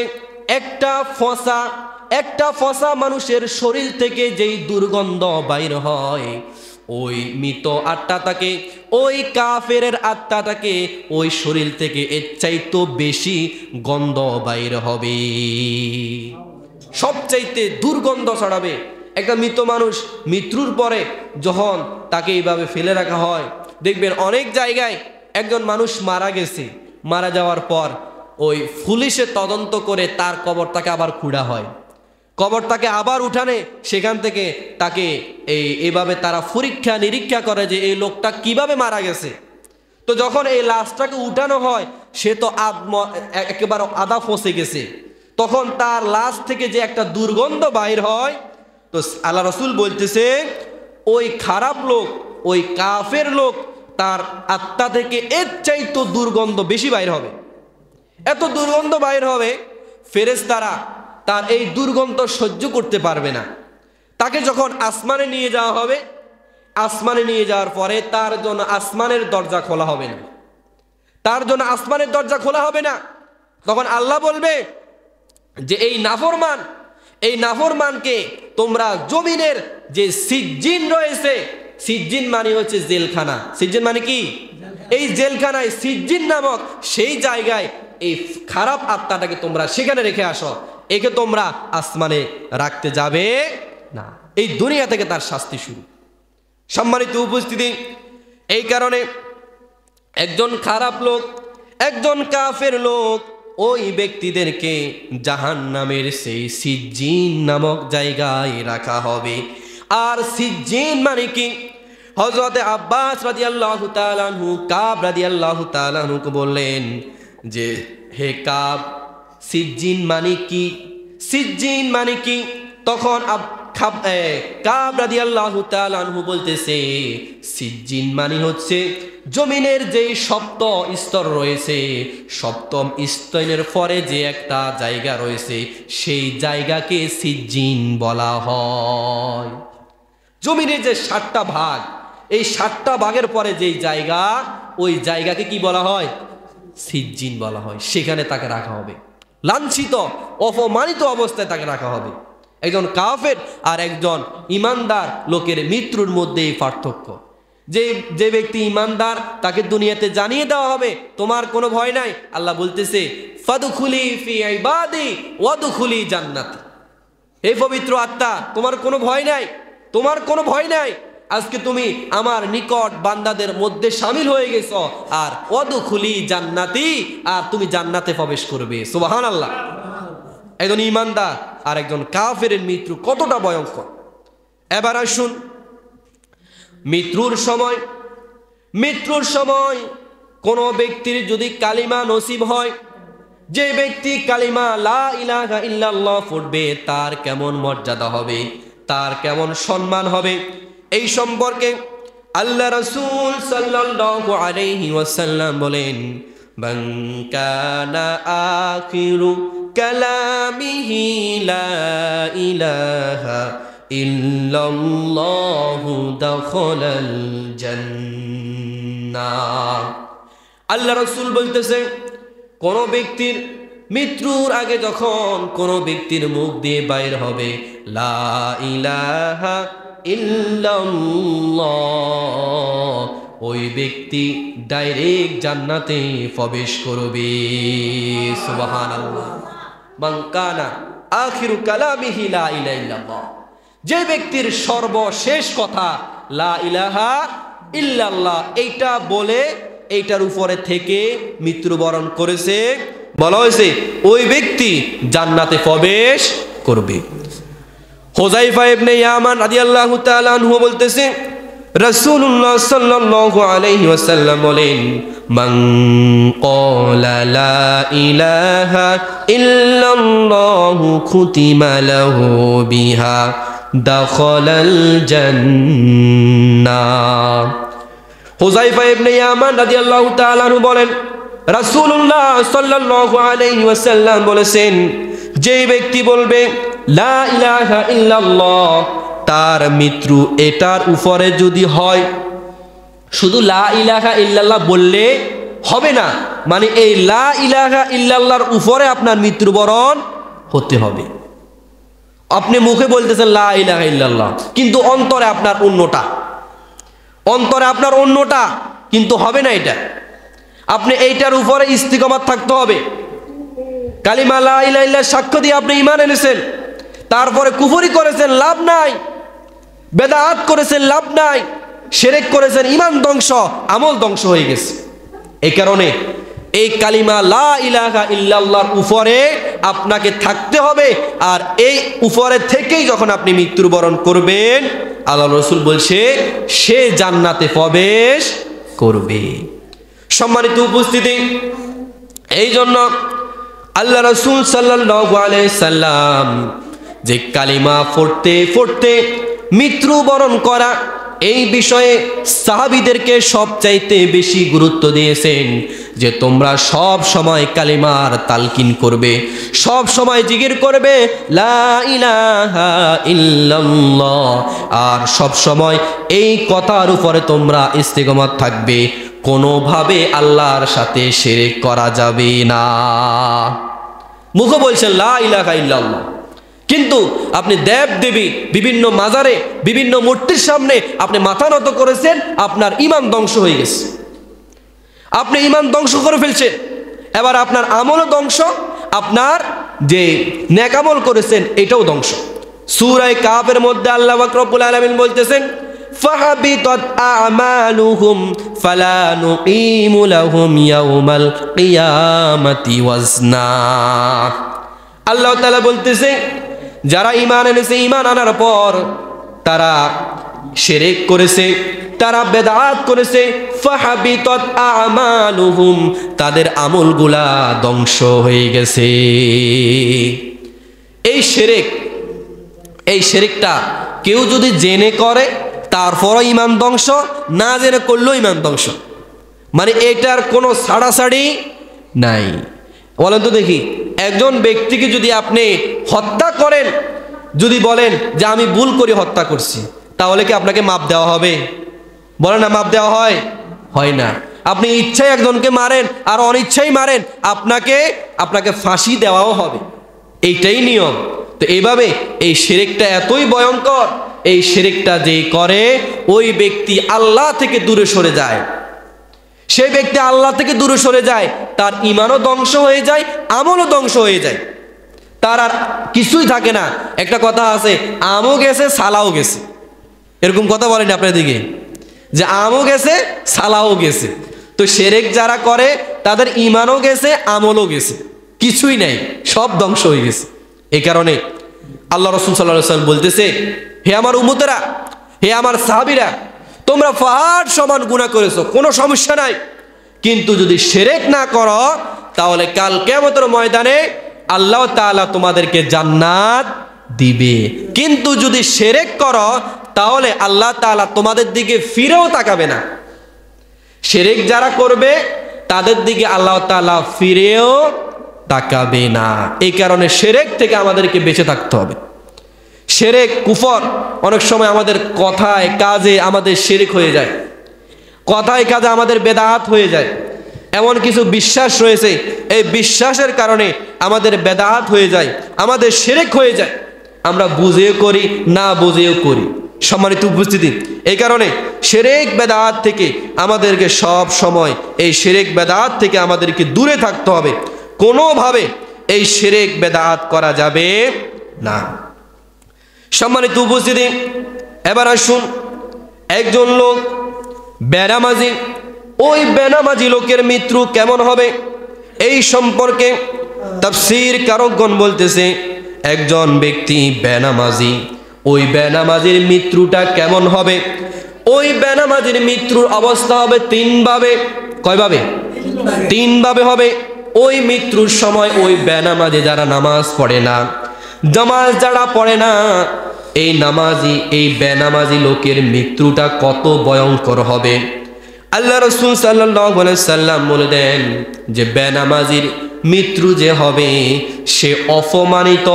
একটা ফসা মানুষের শরীর থেকে যেই দুর্গন্ধ বাইর হয়, ওই মৃত আত্মাটাকে, ওই কাফেরের আত্মাটাকে ওই শরীর থেকে এর চাইতে বেশি গন্ধ বাইর হবে, সবচাইতে দুর্গন্ধ ছড়াবে। একটা মৃত মানুষ মৃত্যুর পরে যখন তাকে এইভাবে ফেলে রাখা হয়, দেখবেন অনেক জায়গায় একজন মানুষ মারা গেছে, মারা যাওয়ার পর ওই পুলিশে তদন্ত করে তার কবরটাকে আবার খুঁড়া হয়, কবরটাকে আবার উঠানে, সেখান থেকে তাকে এইভাবে তারা পরীক্ষা নিরীক্ষা করে যে এই লোকটা কিভাবে মারা গেছে। তো যখন এই লাশটাকে উঠানো হয়, সে তো একেবারে আধা ফসে গেছে, তখন তার লাশ থেকে যে একটা দুর্গন্ধ বাইর হয়, তো আল্লাহ রাসূল বলতেছে ওই খারাপ লোক, ওই কাফের লোক, তার আত্মা থেকে এর চাইতে দুর্গন্ধ বেশি বাইর হবে, এত দুর্গন্ধ বাইর হবে, ফেরেশতারা তার এই দুর্গন্ধ সহ্য করতে পারবে না। তাকে যখন আসমানে নিয়ে যাওয়া হবে, আসমানে নিয়ে যাওয়ার পরে তার জন্য আসমানের দরজা খোলা হবে না, তার জন্য আসমানের দরজা খোলা হবে না। তখন আল্লাহ বলবে যে এই নাফরমানকে তোমরা জমিনের যে সিজ্জিন রয়েছে, সিজ্জিন মানে হচ্ছে জেলখানা, সিজ্জিন মানে কি? এই জেলখানায় সিজ্জিন নামক সেই জায়গায় এই খারাপ আত্মাটাকে তোমরা সেখানে রেখে আসো, একে তোমরা আসমানে রাখতে যাবে না। এই দুনিয়া থেকে তার শাস্তি শুরু। সম্মানিত উপস্থিতি, এই কারণে একজন খারাপ লোক, একজন কাফের লোক, ওই ব্যক্তিদেরকে জাহান্নামের সেই সিজ্জিন নামক জায়গায় রাখা হবে। আর সিজ্জিন মানে কি? হযরত আব্বাস রাদিয়াল্লাহু তাআলা আনহু কাব রাদিয়াল্লাহু তাআলা আনহুকে বললেন যে, হে কাব, সিজ্জিন মানে কি? সিজ্জিন মানে কি? তখন কাব রাদিয়াল্লাহু তাআলা আনহু বলতেছে, সিজ্জিন মানে হচ্ছে জমিনের যে সপ্ত স্তর রয়েছে, সপ্তম স্তরের পরে যে একটা জায়গা রয়েছে, সেই জায়গাকে সিজ্জিন বলা হয়। জমিনের যে 7টা ভাগ, এই 7টা ভাগের পরে যেই জায়গা, ওই জায়গাকে কি বলা হয়? সিজ্জিন বলা হয়। সেখানে তাকে রাখা হবে, লাঞ্ছিত অপমানিত অবস্থায় তাকে রাখা হবে। একজন কাফের আর একজন ইমানদার লোকের মৃত্যুর মধ্যে এই পার্থক্য। যে ব্যক্তি ইমানদার, তাকে দুনিয়াতে জানিয়ে দেওয়া হবে তোমার কোনো ভয় নাই। আল্লাহ বলতেছে, ফাদখুলি ফি ইবাদি ওয়াদখুলি জান্নাতি। হে পবিত্র আত্মা, তোমার কোনো ভয় নাই, তোমার কোনো ভয় নাই। আজকে তুমি আমার নিকট বান্দাদের মধ্যে শামিল হয়ে গেছো। আর ওয়াদখুলি জান্নাতি, আর তুমি জান্নাতে প্রবেশ করবে। সুবহানাল্লাহ। একজন ইমানদার আর একজন কাফের মৃত্যু কতটা ভয়ঙ্কর। এবার আসুন, মৃত্যুর সময় কোন ব্যক্তির যদি কালিমা নসিব হয়, যে ব্যক্তি কালিমা লা ইলাহা ইল্লাল্লাহ পড়বে, তার কেমন মর্যাদা হবে, তার কেমন সম্মান হবে, এই সম্পর্কে আল্লাহ রাসূল সাল্লাল্লাহু আলাইহি ওয়াসাল্লাম বলেন, মান কানা আখিরু কালামিহি লা ইলাহা ইল্লাল্লাহু দাখালাল জান্নাহ। আল্লাহ রাসূল বলতেছে, কোন ব্যক্তির মৃত্যুর আগে যখন কোন ব্যক্তির মুখ দিয়ে বাইর হবে লা ইলাহা ইল্লাল্লাহ, ওই ব্যক্তি ডাইরেক্ট জান্নাতে প্রবেশ করবে। সুবহানাল্লাহ। মান কানা আখিরু কালামিহি লা ইলাহা ইল্লাল্লাহ, যে ব্যক্তির সর্বশেষ কথা লা ইলাহা ইল্লাল্লাহ, এইটা বলে এইটার উপরে থেকে মৃত্যুবরণ করেছে, বলা হয়েছে ওই ব্যক্তি জান্নাতে প্রবেশ করবে। হুযায়ফা ইবনে ইয়ামান রাদিয়াল্লাহু তাআলা আনহু বলতেছে, রাসূলুল্লাহ সাল্লাল্লাহু আলাইহি ওয়াসাল্লাম বলেন, মান ক্বালা লা ইলাহা ইল্লাল্লাহু খুতিমা লাহু বিহা দাখালাল জান্নাহ। হুযায়ফা ইবনে ইয়ামান রাদিয়াল্লাহু তাআলা আনহু বলেন, রাসূলুল্লাহ সাল্লাল্লাহু আলাইহি ওয়াসাল্লাম বলেছেন, যে ব্যক্তি বলবে লা ইলাহা ইল্লাল্লাহ, তার মৃত্যু এটার উপরে যদি হয়, শুধু লা ইলাহা ইল্লাল্লাহ বললে হবে না, মানে এই লা ইলাহা ইল্লাল্লাহর উপরে আপনার মৃত্যুবরণ হতে হবে। আপনি মুখে বলতেছেন লা ইলাহা ইল্লাল্লাহ, কিন্তু অন্তরে আপনার অন্যটা, কিন্তু হবে না এটা। আপনি এইটার উপরে ইস্তিকামত থাকতে হবে। কালিমা লা ইলাহা ইল্লাল্লাহ সাক্ষ্য দিয়ে আপনি ঈমান এনেছেন, তারপরে কুফরি করেছেন, লাভ নাই। বেদাত করেছেন, লাভ নাই। শিরক করেছেন, ঈমান ধ্বংস, আমল ধ্বংস হয়ে গেছে। এই কারণে এই কালিমা লা ইলাহা ইল্লাল্লাহর উপরে আপনাকে থাকতে হবে। আর এই উপরে থেকেই যখন আপনি মৃত্যুবরণ করবেন, আল্লাহ রাসূল বলছে সে জান্নাতে প্রবেশ করবে। সম্মানিত উপস্থিতি, এই জন্য আল্লাহ রাসূল সাল্লাল্লাহু আলাইহি সাল্লাম যে কালিমা পড়তে পড়তে মৃত্যুবরণ করা, এই বিষয়ে সাহাবীদেরকে সবচাইতে বেশি গুরুত্ব দিয়েছেন যে তোমরা সব সময় কালিমার তালকিন করবে, সব সময় জিকির করবে লা ইলাহা ইল্লাল্লাহ, আর সব সময় এই কথার উপরে তোমরা ইস্তিকামত থাকবে, কোনোভাবে আল্লাহর সাথে শিরক করা যাবে না। মুখে বলছেন লা ইলাহা ইল্লাল্লাহ, কিন্তু আপনি দেব দেবী বিভিন্ন মাজারে বিভিন্ন মূর্তির সামনে আপনি মাথা নত করেছেন, আপনার ঈমান ধ্বংস হয়ে গেছে। আপনি ঈমান ধ্বংস করে ফেলছেন, এবার আপনার আমলও ধ্বংস, আপনার যে নেক আমল করেছেন এটাও ধ্বংস। সূরা কাফের মধ্যে আল্লাহ পাক রব্বুল আলামিন বলতেছেন, ফাহাবিতাত আমালুহুম ফালা নুকিমু লাহুম ইয়াউমাল কিয়ামাতি ওয়াজনা। আল্লাহ তাআলা বলতেছে, যারা ঈমান এনেছে, ঈমান আনার পর তারা শিরক করেছে, তারা বেদাত করেছে, ফাহাবিতাত আমালুহুম, তাদের আমলগুলা ধ্বংস হয়ে গেছে। এই শিরকটা কেউ যদি জেনে করে তারপরও ঈমান ধ্বংস, না জেনে করলেও ঈমান ধ্বংস, মানে এটার কোনো ছাড়াছাড়ি নাই। বলেন তো দেখি, একজন ব্যক্তিকে যদি আপনি হত্যা করেন, যদি বলেন যে আমি ভুল করে হত্যা করছি, তাহলে কি আপনাকে মাপ দেওয়া হবে? বলেন না, মাপ দেওয়া হয়? হয় না। আপনি ইচ্ছায় একজনকে মারেন আর অনিচ্ছায় মারেন, আপনাকে ফাঁসি দেওয়াও হবে, এইটাই নিয়ম। তো এইভাবে এই শিরকটা এতই ভয়ঙ্কর, এই শিরকটা যে করে ওই ব্যক্তি আল্লাহ থেকে দূরে সরে যায়। সেই ব্যক্তি আল্লাহ থেকে দূরে সরে যায়, তার ঈমানও ধ্বংস হয়ে যায়, আমলও ধ্বংস হয়ে যায়, তার আর কিছুই থাকে না। একটা কথা আছে, আমও গেছে সালাও গেছে, এরকম কথা বলেন আপনার দিকে, যে আমও গেছে সালাও গেছে। তো শিরক যারা করে তাদের ঈমানও গেছে, আমলও গেছে, কিছুই নাই, সব ধ্বংস হয়ে গেছে। এই কারণে আল্লাহ রাসূল সাল্লাল্লাহু আলাইহি ওয়াসাল্লাম বলতেছে, হে আমার উম্মতেরা, হে আমার সাহাবীরা, তোমরা পাহাড় সমান গুনাহ করেছো, কোনো সমস্যা নাই, কিন্তু যদি শিরক না করো তাহলে কাল কিয়ামতের ময়দানে আল্লাহ তাআলা তোমাদেরকে জান্নাত দিবে। কিন্তু যদি শিরক করো তাহলে আল্লাহ তাআলা তোমাদের দিকে ফিরেও তাকাবে না। শিরক যারা করবে তাদের দিকে আল্লাহ তাআলা ফিরেও তাকাবে না। এই কারণে শিরক থেকে আমাদেরকে বেঁচে থাকতে হবে। শিরক কুফর, অনেক সময় আমাদের কথায় কাজে আমাদের শিরক হয়ে যায়, কথায় কাজে আমাদের বেদাত হয়ে যায়। এমন কিছু বিশ্বাস রয়েছে, এই বিশ্বাসের কারণে আমাদের বেদাত হয়ে যায়, আমাদের শিরক হয়ে যায়, আমরা বুঝেও করি না বুঝেও করি। সম্মানিত উপস্থিতি, এই কারণে শিরক বেদাত থেকে আমাদেরকে সব সময় এই শিরক বেদাত থেকে আমাদেরকে দূরে থাকতে হবে। কোনোভাবে এই শিরক বেদাত করা যাবে না। সম্মানিত উপস্থিতি, এবার আসুন, একজন লোক বেনামাজি, ওই বেনামাজি লোকের মৃত্যু কেমন হবে এই সম্পর্কে তাফসীর কারকগণ বলতেছে, একজন ব্যক্তি বেনামাজি, ওই বেনামাজির মৃত্যুটা কেমন হবে? ওই বেনামাজির মৃত্যুর অবস্থা হবে তিনভাবে। কয়ভাবে? তিনভাবে হবে। ওই মৃত্যুর সময় ওই বেনামাজি যারা নামাজ পড়ে না, নামাজ যারা পড়ে না, এই বেনামাজি লোকের মৃত্যুটা কত ভয়ঙ্কর হবে। আল্লাহ রাসূল সাল্লাল্লাহু আলাইহি সাল্লাম বলে দেন যে বেনামাজির মৃত্যু যে হবে সে অপমানিত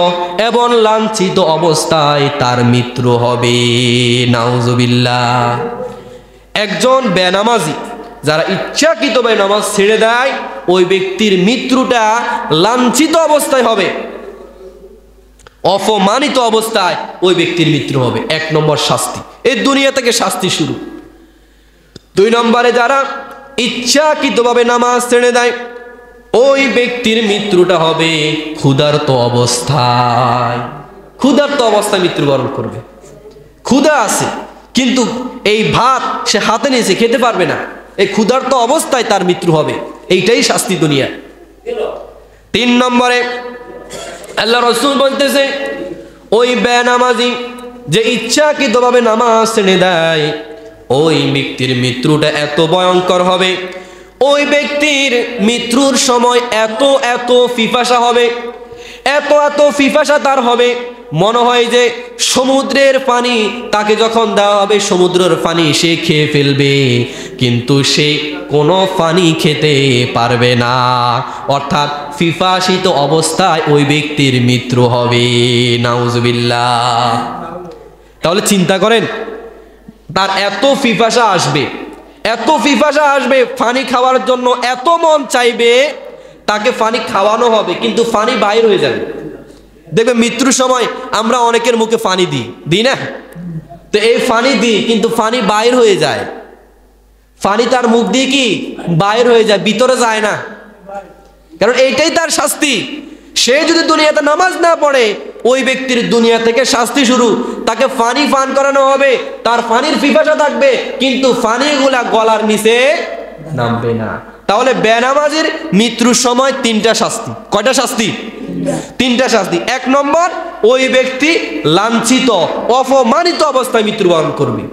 এবং লাঞ্ছিত অবস্থায় তার মৃত্যু হবে। নাউজুবিল্লাহ। একজন বেনামাজি যারা ইচ্ছাকৃতভাবে নামাজ ছেড়ে দেয়, ওই ব্যক্তির মৃত্যুটা লাঞ্ছিত অবস্থায় হবে, অপমানিত অবস্থায় ওই ব্যক্তির মৃত্যু হবে। এক নম্বর শাস্তি, এই দুনিয়া থেকে শাস্তি শুরু। দুই নম্বরে যারা ইচ্ছাকৃতভাবে নামাজ ছেড়ে দেয়, ওই ব্যক্তির মৃত্যুটা হবে ক্ষুধার্ত অবস্থায়। ক্ষুধার্ত অবস্থায় মৃত্যুবরণ করবে। ক্ষুধা আছে কিন্তু এই ভাত সে হাতে নিয়েছে, খেতে পারবে না, এই ক্ষুধার্ত অবস্থায় তার মৃত্যু হবে। এইটাই শাস্তি দুনিয়া। তিন নম্বরে আল্লাহ রাসূল বলতেছে, ওই বেনামাজি যে ইচ্ছাকৃতভাবে নামাজ ছেড়ে দেয়, ওই ব্যক্তির মৃত্যুটা এত ভয়ঙ্কর হবে, ওই ব্যক্তির মৃত্যুর সময় এত এত পিপাসা হবে, এত পিপাসা তার হবে, মনে হয় যে সমুদ্রের পানি তাকে যখন দেওয়া হবে সমুদ্রের পানি সে খেয়ে ফেলবে, কিন্তু সে কোনো পানি খেতে পারবে না। অর্থাৎ পিপাসিত অবস্থায় ওই ব্যক্তির মৃত্যু হবে। নাউজুবিল্লাহ। তাহলে চিন্তা করেন, তার এত পিপাসা আসবে, এত পিপাসা আসবে, পানি খাওয়ার জন্য এত মন চাইবে, তাকে পানি খাওয়ানো হবে কিন্তু পানি বাইর হয়ে যাবে। দেখবে মৃত্যুর সময় আমরা অনেকের মুখে পানি দিই না? তো এই পানি দিই কিন্তু পানি বাইর হয়ে যায়। পানি তার মুখ দিয়ে কি বাইর হয়ে যায়, ভিতরে যায় না, কারণ এইটাই তার শাস্তি। সে যদি দুনিয়াতে নামাজ না পড়ে, ওই ব্যক্তির দুনিয়া থেকে শাস্তি শুরু। তাকে পানি পান করানো হবে, তার পানির পিপাসা থাকবে, কিন্তু পানিগুলা গলার নিচে নামবে না। তাহলে বেনামাজির মৃত্যুর সময় তিনটা শাস্তি। কয়টা শাস্তি? তিনটা শাস্তি। এক নম্বর, ওই ব্যক্তি লাঞ্ছিত অপমানিত অবস্থায় মৃত্যুবরণ করবে।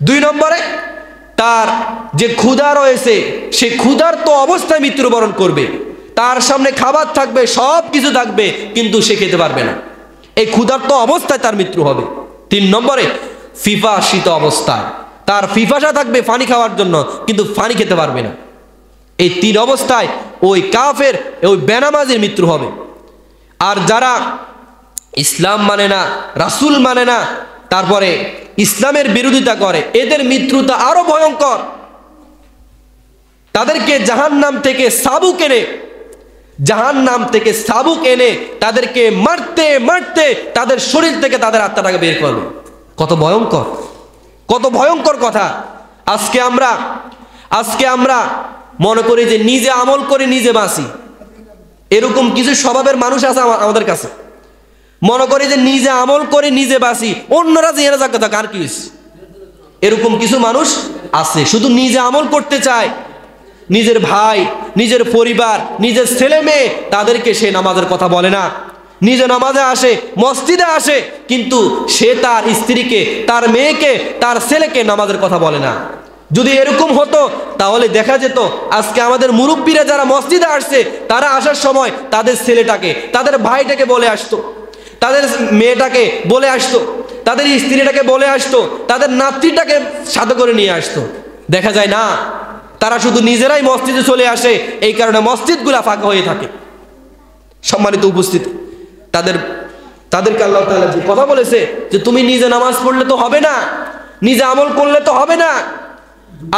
দুই নম্বরে, তার যে ক্ষুধা রয়েছে সে ক্ষুধার্ত অবস্থায় মৃত্যুবরণ করবে। তার সামনে খাবার থাকবে, সব কিছু থাকবে, কিন্তু সে খেতে পারবে না, এই ক্ষুধার্ত অবস্থায় তার মৃত্যু হবে। তিন নম্বরে, পিপাসিত অবস্থায়, তার পিপাসা থাকবে পানি খাওয়ার জন্য, কিন্তু পানি খেতে পারবে না। এই তিন অবস্থায় ওই কাফের, ওই বেনামাজির মৃত্যু হবে। আর যারা ইসলাম মানে না, রাসূল মানে না, তারপরে ইসলামের বিরোধিতা করে, এদের মৃত্যুটা আরো ভয়ঙ্কর। তাদেরকে জাহান্নাম থেকে সাবুক এনে তাদেরকে মারতে মারতে তাদের শরীর থেকে তাদের আত্মাটাকে বের করবে। কত ভয়ঙ্কর, কত ভয়ঙ্কর কথা। আজকে আমরা মনে করি যে নিজে আমল করে নিজে বাঁচি, এরকম কিছু স্বভাবের মানুষ আছে আমাদের কাছে। মনে করি যে নিজে আমল করে নিজে বাঁচি, অন্যরা যে এরা যাক আর কি, এরকম কিছু মানুষ আছে। শুধু নিজে আমল করতে চায়, নিজের ভাই, নিজের পরিবার, নিজের ছেলে মেয়ে, তাদেরকে সে নামাজের কথা বলে না। নিজে নামাজে আসে, মসজিদে আসে, কিন্তু সে তার স্ত্রীকে, তার মেয়েকে, তার ছেলেকে নামাজের কথা বলে না। যদি এরকম হতো তাহলে দেখা যেত আজকে আমাদের মুরব্বীরা যারা মসজিদে আসছে, তারা আসার সময় তাদের ছেলেটাকে, তাদের ভাইটাকে বলে আসতো, তাদের মেয়েটাকে বলে আসতো, তাদের স্ত্রীটাকে বলে আসতো, তাদের নাতিটাকে সাথে করে নিয়ে আসতো। দেখা যায় না, তারা শুধু নিজেরাই মসজিদে চলে আসে, এই কারণে মসজিদগুলা ফাঁকা হয়ে থাকে। সম্মানিত উপস্থিতি, তাদেরকে আল্লাহ তাআলা যে কথা বলেছে যে তুমি নিজে নামাজ পড়লে তো হবে না, নিজে আমল করলে তো হবে না।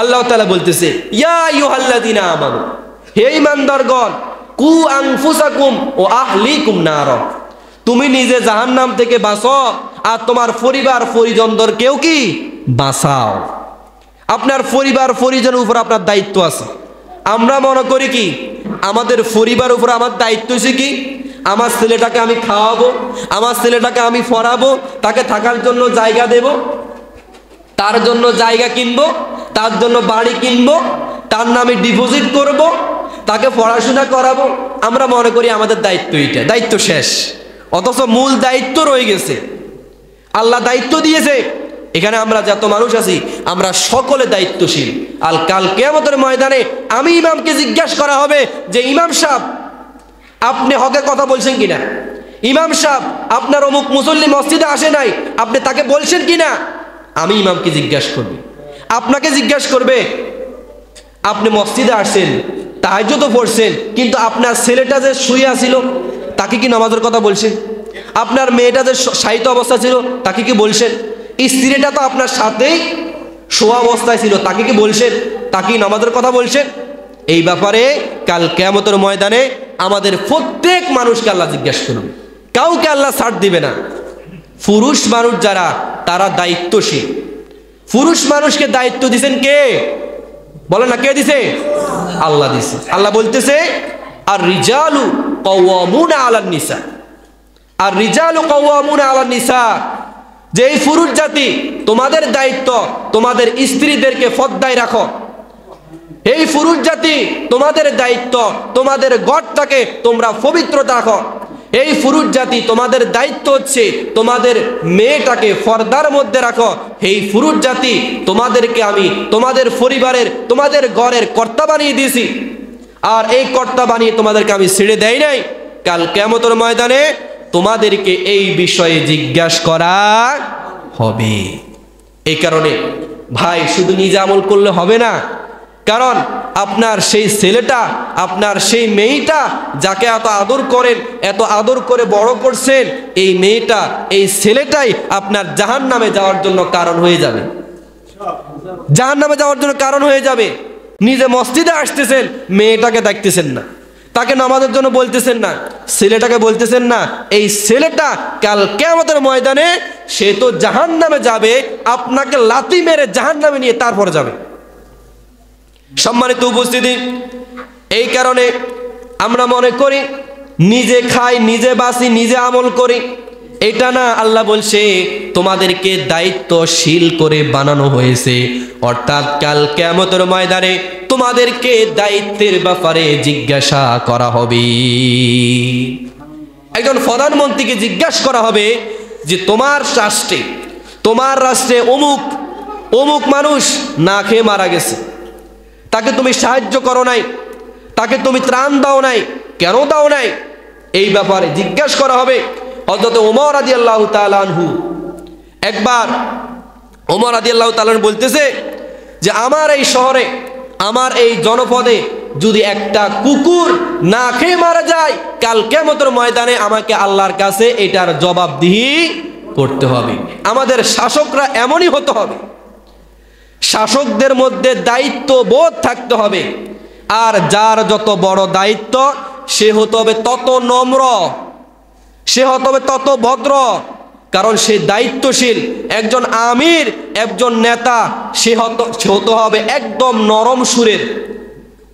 আল্লাহ তাআলা বলতেছে, ইয়া আইয়ুহাল্লাযীনা আমানু, হে ঈমানদারগণ, কু আনফুসাকুম ও আহলিকুম নার, তুমি নিজে জাহান্নাম থেকে বাঁচো আর তোমার পরিবার পরিজনদেরকেও কি বাঁচাও। আপনার পরিবার পরিজনের উপর আপনার দায়িত্ব আছে। আমরা মনে করি কি আমাদের পরিবার উপর আমার দায়িত্ব হচ্ছে কি, আমার ছেলেটাকে আমি খাওয়াবো, আমার ছেলেটাকে আমি পড়াবো, তাকে থাকার জন্য জায়গা দেব, তার জন্য জায়গা কিনবো, তার জন্য বাড়ি কিনবো, তার নামে ডিপোজিট করব, তাকে পড়াশোনা করাবো। আমরা মনে করি আমাদের দায়িত্ব এটা, দায়িত্ব শেষ। অথচ মূল দায়িত্ব রয়ে গেছে, আল্লাহ দায়িত্ব দিয়েছে। এখানে আমরা যত মানুষ আছি আমরা সকলে দায়িত্বশীল। আর কাল কিয়ামতের ময়দানে আমি ইমামকে জিজ্ঞাসা করা হবে যে ইমাম সাহেব আপনি হকের কথা বলছেন কিনা, ইমাম সাহেব আপনার অমুক মুসল্লি মসজিদে আসে নাই, আপনি তাকে বলছেন কিনা। আমি ইমামকে জিজ্ঞাসা করবে, আপনাকে জিজ্ঞাসা করবে আপনি মসজিদে আসছেন, তাহাজ্জুদ পড়ছেন, কিন্তু আপনার ছেলেটা যে শুয়ে আছিল তাকে কি নামাজের কথা বলছেন? আপনার মেয়েটা যে শায়িত অবস্থা ছিল তাকে কি বলছেন? স্ত্রীটা তো আপনার সাথেই শোয়া অবস্থায় ছিল, তাকে কি বলছেন? তাকে নামাজের কথা বলছেন? এই ব্যাপারে কাল কিয়ামতের ময়দানে আমাদের প্রত্যেক মানুষকে আল্লাহ জিজ্ঞাসা করবে, কাউকে আল্লাহ ছাড় দিবে না। পুরুষ মানুষ যারা তারা দায়িত্বশীল। পুরুষ মানুষকে দায়িত্ব দিয়েছেন কে? বলে না, কে দিছে? আল্লাহ দিছে। আল্লাহ বলতেছে আর রিজালু কাওয়ামুনা আলান নিসা, আর রিজালু কাওয়ামুনা আলান নিসা, যে এই পুরুষ জাতি তোমাদের দায়িত্ব তোমাদের স্ত্রীদেরকে পর্দায় রাখো। এই পুরুষ জাতি তোমাদের দায়িত্ব তোমাদের ঘরটাকে তোমরা পবিত্র রাখো। এই পুরুষ জাতি তোমাদের দায়িত্ব হচ্ছে তোমাদের মেয়েটাকে পর্দার মধ্যে রাখো। এই পুরুষ জাতি তোমাদেরকে আমি তোমাদের পরিবারের তোমাদের ঘরের কর্তা বানিয়ে দিয়েছি, আর এই কর্তা বানিয়ে তোমাদেরকে আমি ছেড়ে দেই নাই। কাল কিয়ামতের ময়দানে তোমাদেরকে এই বিষয়ে জিজ্ঞাসা করা হবে। এই কারণে ভাই শুধু নিজে আমল করলে হবে না, কারণ আপনার সেই ছেলেটা, আপনার সেই মেয়েটা যাকে এত আদর করেন, এত আদর করে বড় করছেন, এই মেয়েটা, এই ছেলেটাই আপনার জাহান্নামে যাওয়ার জন্য কারণ হয়ে যাবে, জাহান্নামে যাওয়ার জন্য কারণ হয়ে যাবে। নিজে মসজিদে আসতেছেন, মেয়েটাকে দেখতেছেন না, তাকে নামাজের জন্য বলতেছেন না, ছেলেটাকে বলতেছেন না, এই ছেলেটা কাল কিয়ামতের ময়দানে সে তো জাহান্নামে যাবে, আপনাকে লাথি মেরে জাহান্নামে নিয়ে তারপর যাবে। সম্মানিত উপস্থিতি, এই কারণে আমরা মনে করি নিজে খাই, নিজে বাঁচি, নিজে আমল করি, এটা না। আল্লাহ বলছে তোমাদেরকে দায়িত্বশীল করে বানানো হয়েছে, অর্থাৎ কাল কিয়ামতের ময়দানে তোমাদেরকে দায়িত্বের ব্যাপারে জিজ্ঞাসা করা হবে। একজন প্রধানমন্ত্রীকে জিজ্ঞাসা করা হবে যে তোমার রাষ্ট্রে অমুক অমুক মানুষ না খেয়ে মারা গেছে, তাকে তুমি সাহায্য করো নাই, তাকে তুমি ত্রাণ দাও নাই, কেন দাও নাই? এই ব্যাপারে জিজ্ঞাসা করা হবে। হযরত ওমর রাদিয়াল্লাহু তাআলা আনহু, একবার ওমর রাদিয়াল্লাহু তাআলা বলতেছে যে আমার এই শহরে, আমার এই জনপদে যদি একটা কুকুর না খেয়ে মারা যায়, কাল কিয়ামতের ময়দানে আমাকে আল্লাহর কাছে এটার জবাবদিহি করতে হবে। আমাদের শাসকরা এমনই হতে হবে, শাসকদের মধ্যে দায়িত্ববোধ থাকতে হবে। আর যার যত বড় দায়িত্ব সে হতে হবে তত নম্র, সে হতে হবে তত ভদ্র, কারণ সে দায়িত্বশীল। একজন আমির, একজন নেতা, সে হতে হবে একদম নরম সুরের।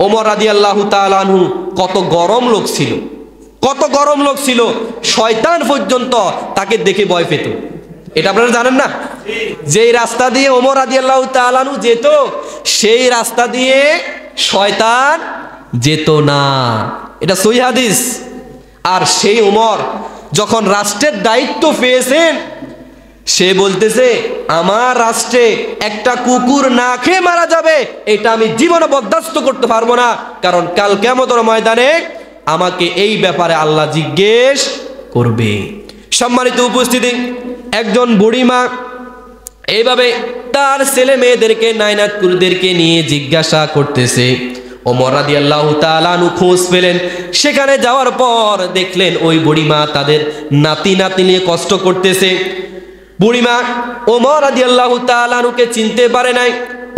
ওমর রাদিয়াল্লাহু তাআলা আনহু কত গরম লোক ছিল, কত গরম লোক ছিল, শয়তান পর্যন্ত তাকে দেখে ভয় পেত। এটা আপনারা জানেন না? যেই রাস্তা দিয়ে ওমর রাদিয়াল্লাহু তাআলা আনহু যেত, সেই রাস্তা দিয়ে শয়তান যেত না। এটা সহিহ হাদিস। আর সেই ওমর যখন রাষ্ট্রের দায়িত্ব পেয়েছেন, সে বলতেছে আমার রাষ্ট্রে একটা কুকুর না খেয়ে মারা যাবে, এটা আমি জীবনে বরদাস্ত করতে পারবো না, কারণ কাল কিয়ামতের ময়দানে আমাকে এই ব্যাপারে আল্লাহ জিজ্ঞেস করবে। সম্মানিত উপস্থিতি, একজন বুড়িমা এইভাবে তার ছেলে মেয়েদেরকে, নাইনাতকুরদেরকে নিয়ে জিজ্ঞাসা করতেছে। ওমর রাদিয়াল্লাহু তাআলা আনহু খোঁজ পেলেন। সেখানে যাওয়ার পর দেখলেন ওই বুড়িমা তাদের নাতি নাতি নিয়ে কষ্ট করতেছে। বুড়িমা ওমর রাদিয়াল্লাহু তাআলা আনহুকে চিনতে পারে নাই।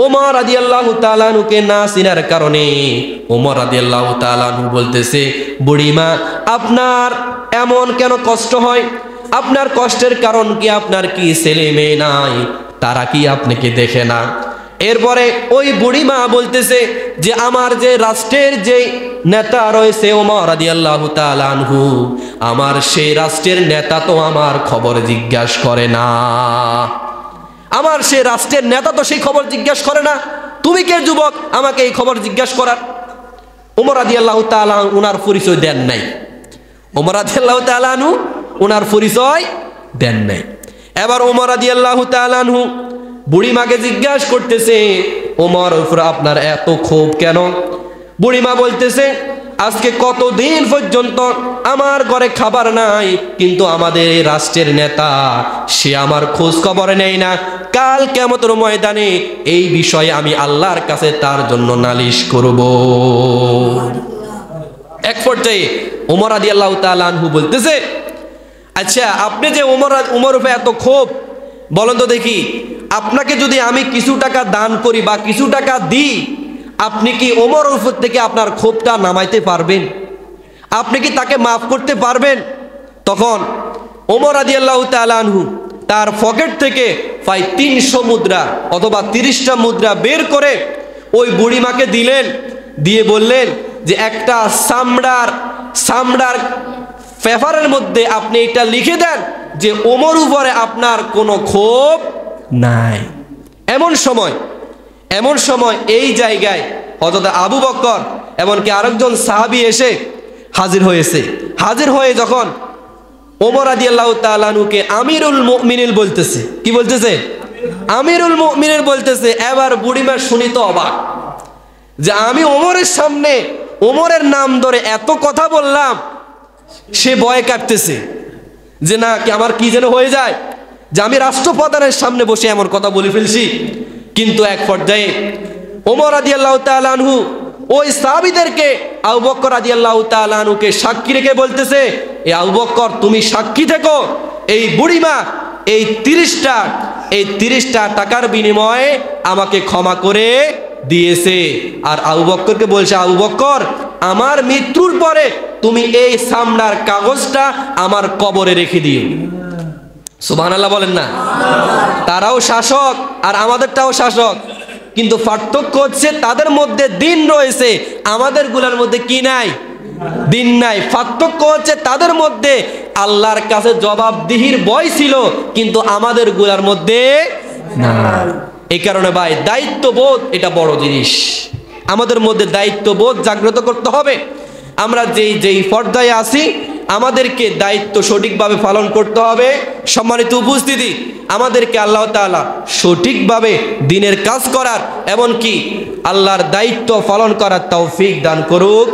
ওমর রাদিয়াল্লাহু তাআলা আনহুকে না চিনার কারণে ওমর রাদিয়াল্লাহু তাআলা আনহু বলতেছে, বুড়িমা আপনার এমন কেন কষ্ট হয়? আপনার কষ্টের কারণ কি? আপনার কি ছেলে মেয়ে নাই? তারা কি আপনাকে দেখে না? এরপরে ওই বুড়িমা বলতেছে যে আমার যে রাষ্ট্রের যে নেতা রয়েছে ওমর রাদিয়াল্লাহু তাআলা আনহু, আমার সেই রাষ্ট্রের নেতা তো আমার খবর জিজ্ঞাসা করে না, আমার সেই রাষ্ট্রের নেতা তো সেই খবর জিজ্ঞাসা করে না। তুমি কে যুবক আমাকে এই খবর জিজ্ঞাসা করার? ওমর রাদিয়াল্লাহু তাআলা উনার পরিচয় দেন নাই। ওমর রাদিয়াল্লাহু তাআলা আনহু উনার পরিচয় দেন নাই। এবার ওমর রাদিয়াল্লাহু তাআলা আনহু বুড়িমাকে জিজ্ঞাসা করতেছে, ওমর উপর আপনার এত ক্ষোভ কেন? বুড়িমা বলতেছে, আজকে কতদিন পর্যন্ত আমার ঘরে খাবার নাই, কিন্তু আমাদের এই রাষ্ট্রের নেতা সে আমার খোঁজ খবর নেয় না। কাল কিয়ামতের ময়দানে এই বিষয়ে আমি আল্লাহর কাছে তার জন্য নালিশ করব। এক পর্যায়ে ওমর রাদিয়াল্লাহু তাআলা আনহু বলতেছে, আচ্ছা আপনি যে ওমর উপরে এত ক্ষোভ, বলেন তো দেখি, আপনাকে যদি আমি কিছু টাকা দান করি বা কিছু টাকা দিই, আপনি কি ওমর উপর থেকে আপনার ক্ষোভটা নামাইতে পারবেন? আপনি কি তাকে মাফ করতে পারবেন? তখন ওমর রাদিয়াল্লাহু তাআলা আনহু তার পকেট থেকে প্রায় 300 মুদ্রা অথবা 30টা মুদ্রা বের করে ওই বুড়িমাকে দিলেন। দিয়ে বললেন যে একটা চামড়ার পেপারের মধ্যে আপনি এটা লিখে দেন যে ওমর উপরে আপনার কোনো ক্ষোভ নাই। এমন সময় এই জায়গায় হযরত আবু বকর এমনকি আরেকজন সাহাবী এসে হাজির হয়ে যখন ওমর রাদিয়াল্লাহু তাআলা আনহুকে আমিরুল মুমিনিন বলতেছে, কি বলতেছে? আমিরুল মুমিনিন বলতেছে। এবার বুড়িমা শুনি তো অবাক যে আমি ওমরের সামনে ওমরের নাম ধরে এত কথা বললাম, সে ভয় কাটতেছে যে না কি আমার কি যেন হয়ে যায়, যে আমি রাষ্ট্রপ্রধানের সামনে বসে এমন কথা বলে ফেলছি। কিন্তু এক পর্যায়ে ওমর রাদিয়াল্লাহু তাআলা আনহু ওই সাহাবীদেরকে আবু বকর রাদিয়াল্লাহু তাআলা আনহুকে সাক্ষী রেখে বলতেছে, এ আবু বকর তুমি সাক্ষী থেকো, এই বুড়িমা এই 30টা টাকার বিনিময়ে আমাকে ক্ষমা করে দিয়েছে। আর আবু বকরকে বলছে, আবু বকর আমার মৃত্যুর পরে তুমি এই চামড়ার কাগজটা আমার কবরে রেখে দিও। সুবহানাল্লাহ বলেন না? তারাও শাসক আর আমাদেরটাও শাসক। কিন্তু পার্থক্য হচ্ছে তাদের মধ্যে দিন রয়েছে, আমাদের গুলার মধ্যে কি নাই? দিন নাই। পার্থক্য হচ্ছে তাদের মধ্যে আল্লাহর কাছে জবাবদিহির ভয় ছিল, কিন্তু আমাদের গুলার মধ্যে না। এই কারণে ভাই দায়িত্ববোধ এটা বড় জিনিস, আমাদের মধ্যে দায়িত্ববোধ জাগ্রত করতে হবে। আমরা যেই পর্দায় আছি আমাদেরকে দায়িত্ব সঠিকভাবে পালন করতে হবে। সম্মানিত উপস্থিতি, আমাদেরকে আল্লাহ তাআলা সঠিকভাবে দিনের কাজ করার, এমনকি আল্লাহর দায়িত্ব পালন করার তৌফিক দান করুক।